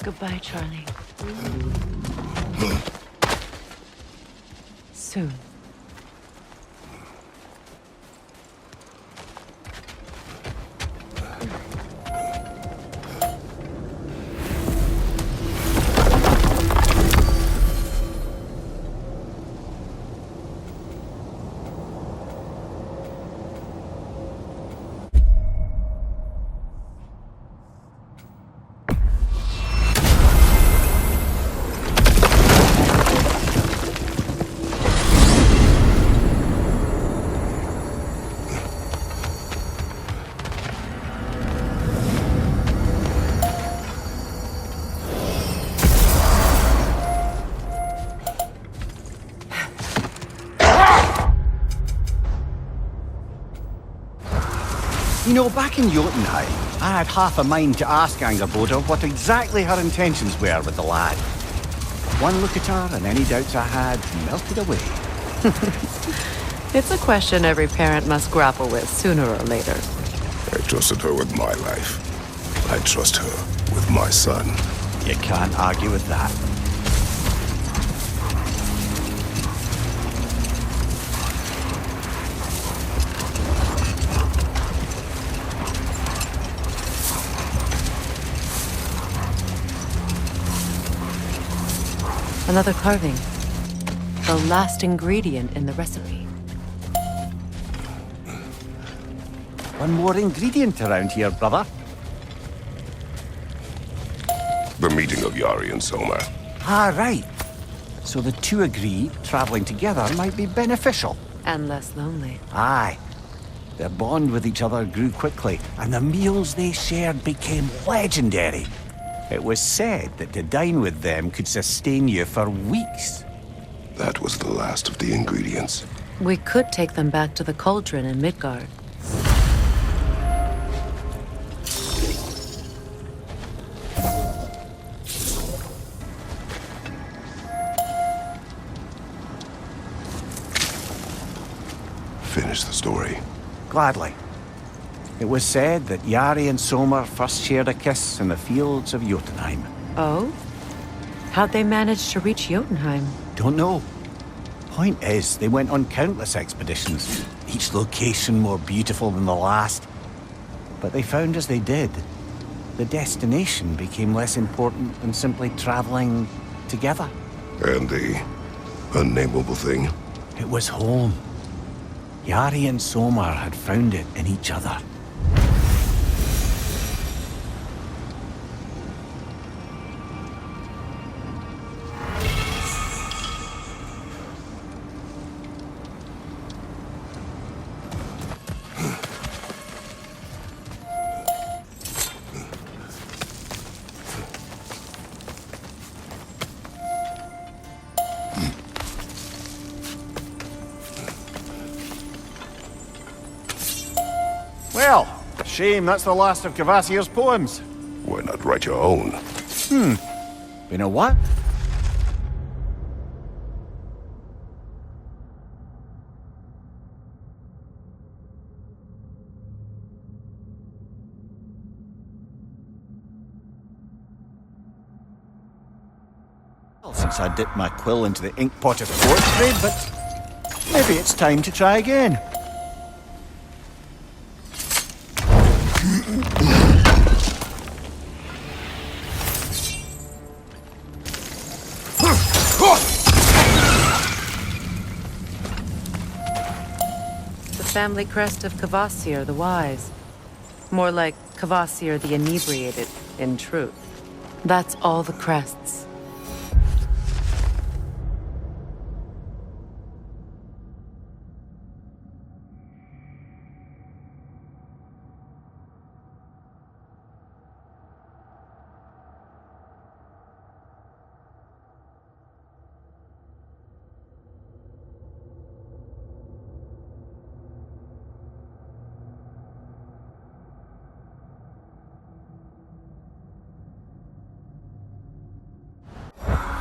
Goodbye, Charlie. Soon. You know, back in Jotunheim, I had half a mind to ask Angerboda what exactly her intentions were with the lad. One look at her, and any doubts I had melted away. It's a question every parent must grapple with sooner or later. I trusted her with my life. I trust her with my son. You can't argue with that. Another carving. The last ingredient in the recipe. One more ingredient around here, brother. The meeting of Yari and Soma. Ah, right. So the two agree traveling together might be beneficial. And less lonely. Aye. Their bond with each other grew quickly, and the meals they shared became legendary. It was said that to dine with them could sustain you for weeks. That was the last of the ingredients. We could take them back to the cauldron in Midgard. Finish the story. Gladly. It was said that Yari and Soma first shared a kiss in the fields of Jotunheim. Oh? How'd they manage to reach Jotunheim? Don't know. Point is, they went on countless expeditions, each location more beautiful than the last. But they found as they did, the destination became less important than simply traveling together. And the unnameable thing? It was home. Yari and Soma had found it in each other. Well, shame that's the last of Kvasir's poems. Why not write your own? You know what? Well, since I dipped my quill into the ink pot of poetry, but maybe it's time to try again. The family crest of Kvasir the Wise. More like Kvasir the Inebriated, in truth. That's all the crests.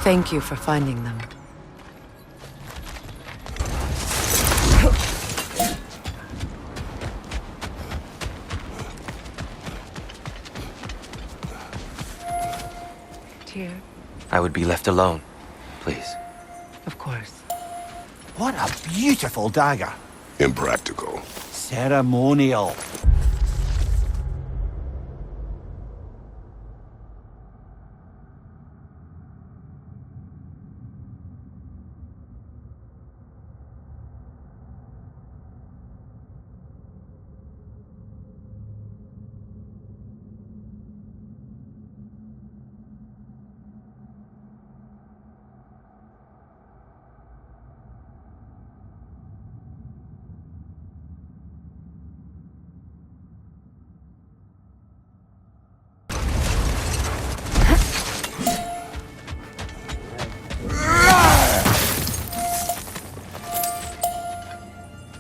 Thank you for finding them. Tyr. I would be left alone, please. Of course. What a beautiful dagger. Impractical. Ceremonial.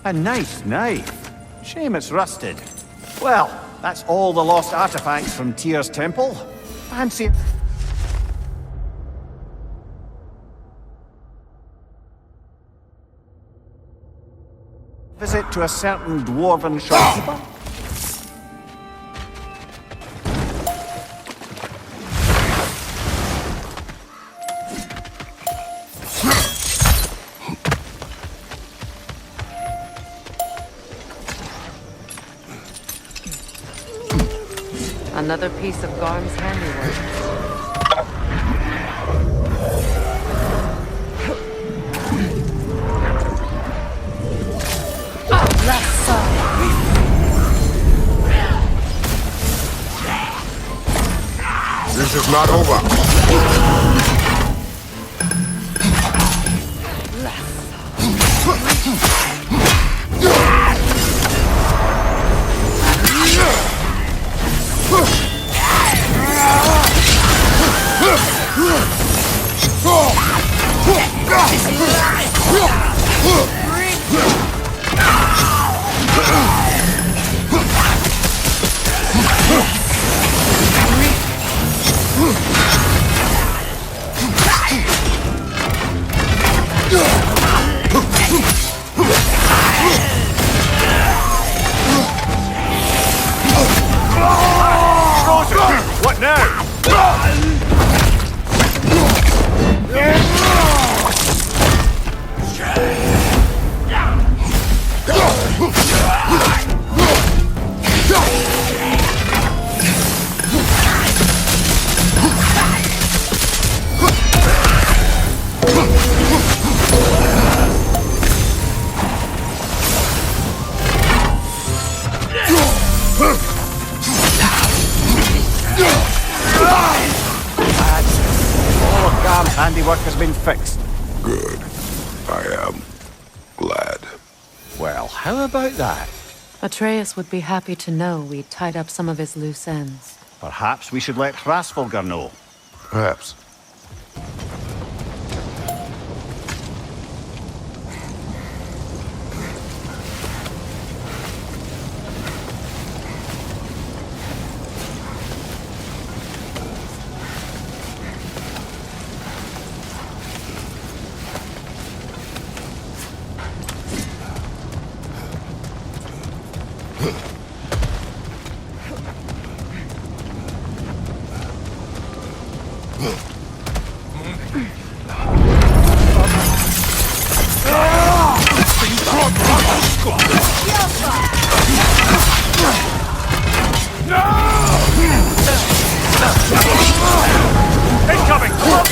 A nice knife. Shame it's rusted. Well, that's all the lost artifacts from Tyr's temple. Fancy... visit to a certain dwarven shopkeeper? Another piece of Garm's handiwork. This is not over. What now? Handiwork has been fixed. Good. I am glad. Well, how about that? Atreus would be happy to know we'd tied up some of his loose ends. Perhaps we should let Hrasvolgar know. Perhaps. Incoming! Above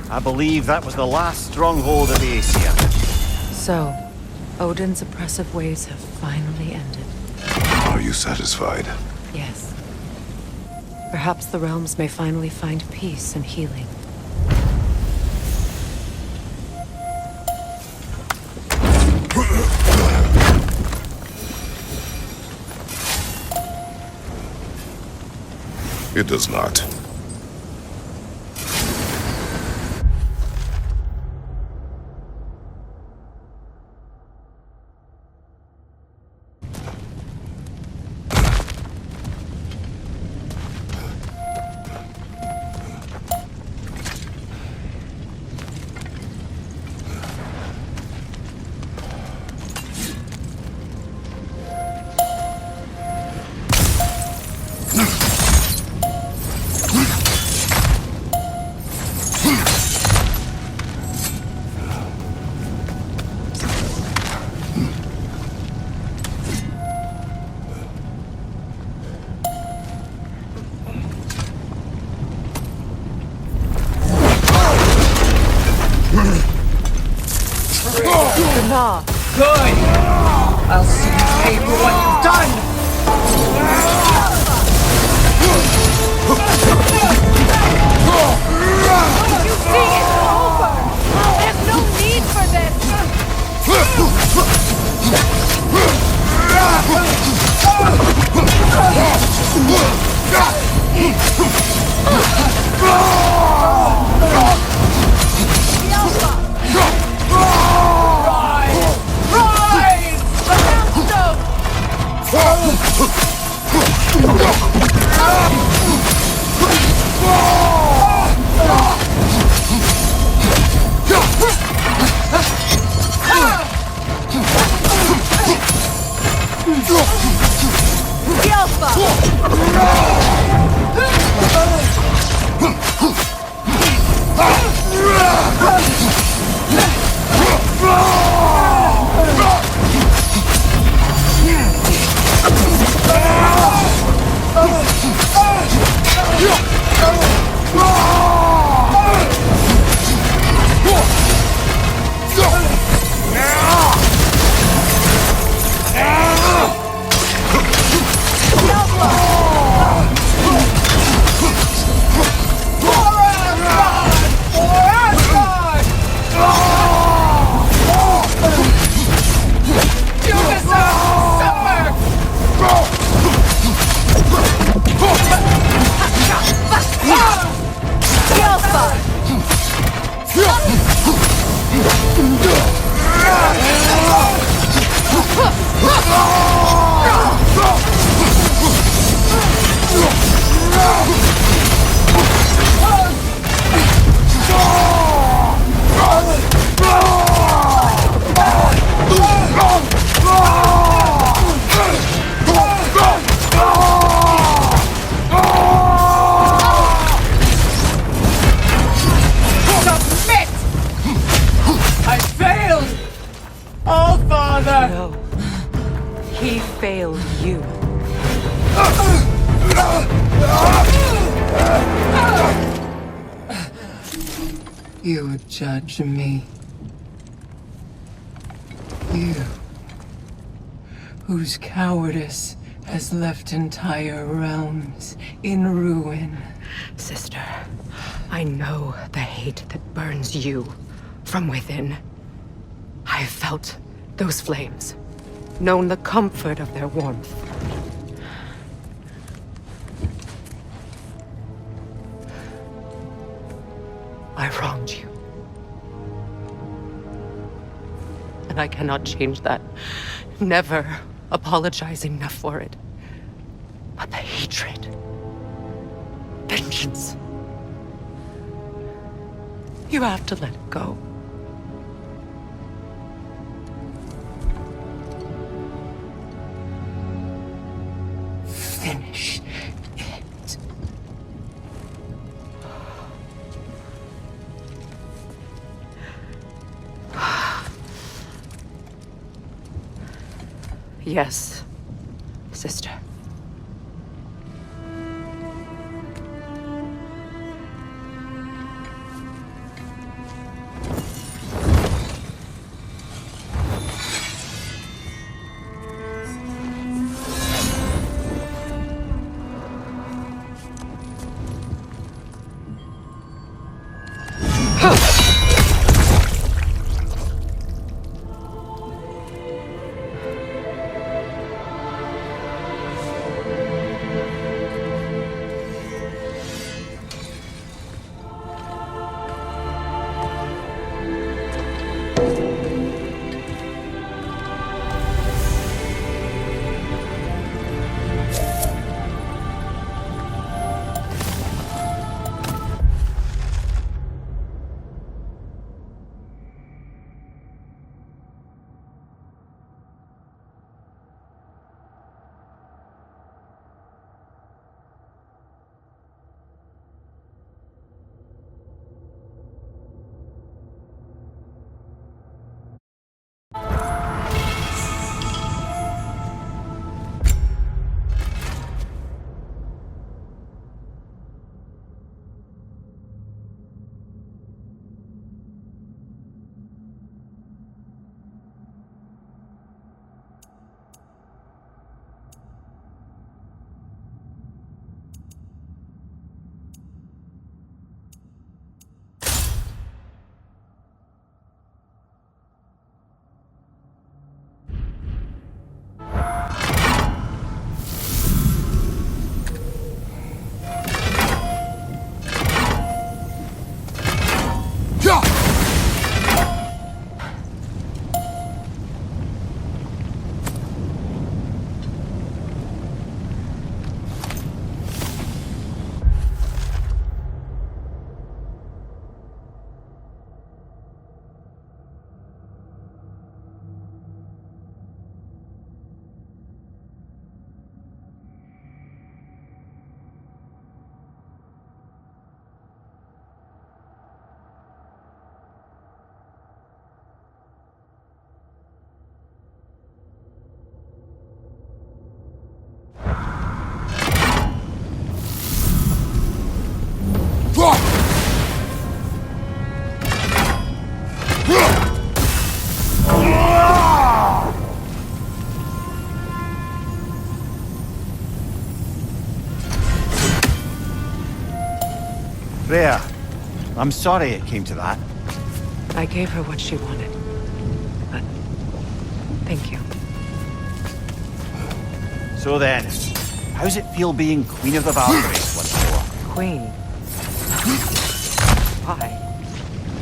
I believe that was the last stronghold of Aesir. So, Odin's oppressive ways have finally ended. Are you satisfied? Yes. Perhaps the realms may finally find peace and healing. It does not. Good! I'll see you pay for what you've done! You see, it's over! There's no need for this! Failed you. You judge me. You, whose cowardice has left entire realms in ruin. Sister, I know the hate that burns you from within. I have felt those flames, known the comfort of their warmth. I wronged you. And I cannot change that. Never apologize enough for it. But the hatred, vengeance, you have to let it go. Finish it. Yes, sister. Freya, I'm sorry it came to that. I gave her what she wanted. But thank you. So then, how's it feel being Queen of the Valkyries once more? Queen. Why?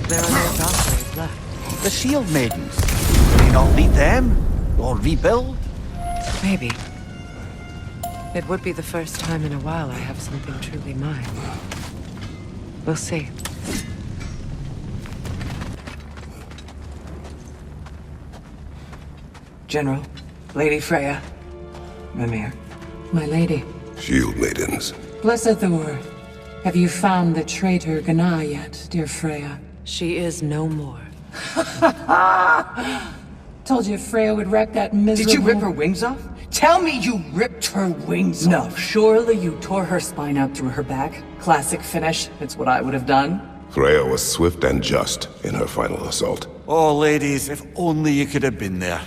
There are no Valkyries left. The Shield Maidens. Can you not lead them? Or rebuild? Maybe. It would be the first time in a while I have something truly mine. We'll see. General, Lady Freya, Mimir. My lady. Shield Maidens. Blessed Thor, have you found the traitor Gná yet, dear Freya? She is no more. Told you Freya would wreck that miserable... Did you rip her wings off? Tell me you ripped her wings off! No, surely you tore her spine out through her back. Classic finish. It's what I would have done. Freya was swift and just in her final assault. Oh, ladies, if only you could have been there.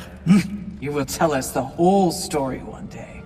You will tell us the whole story one day.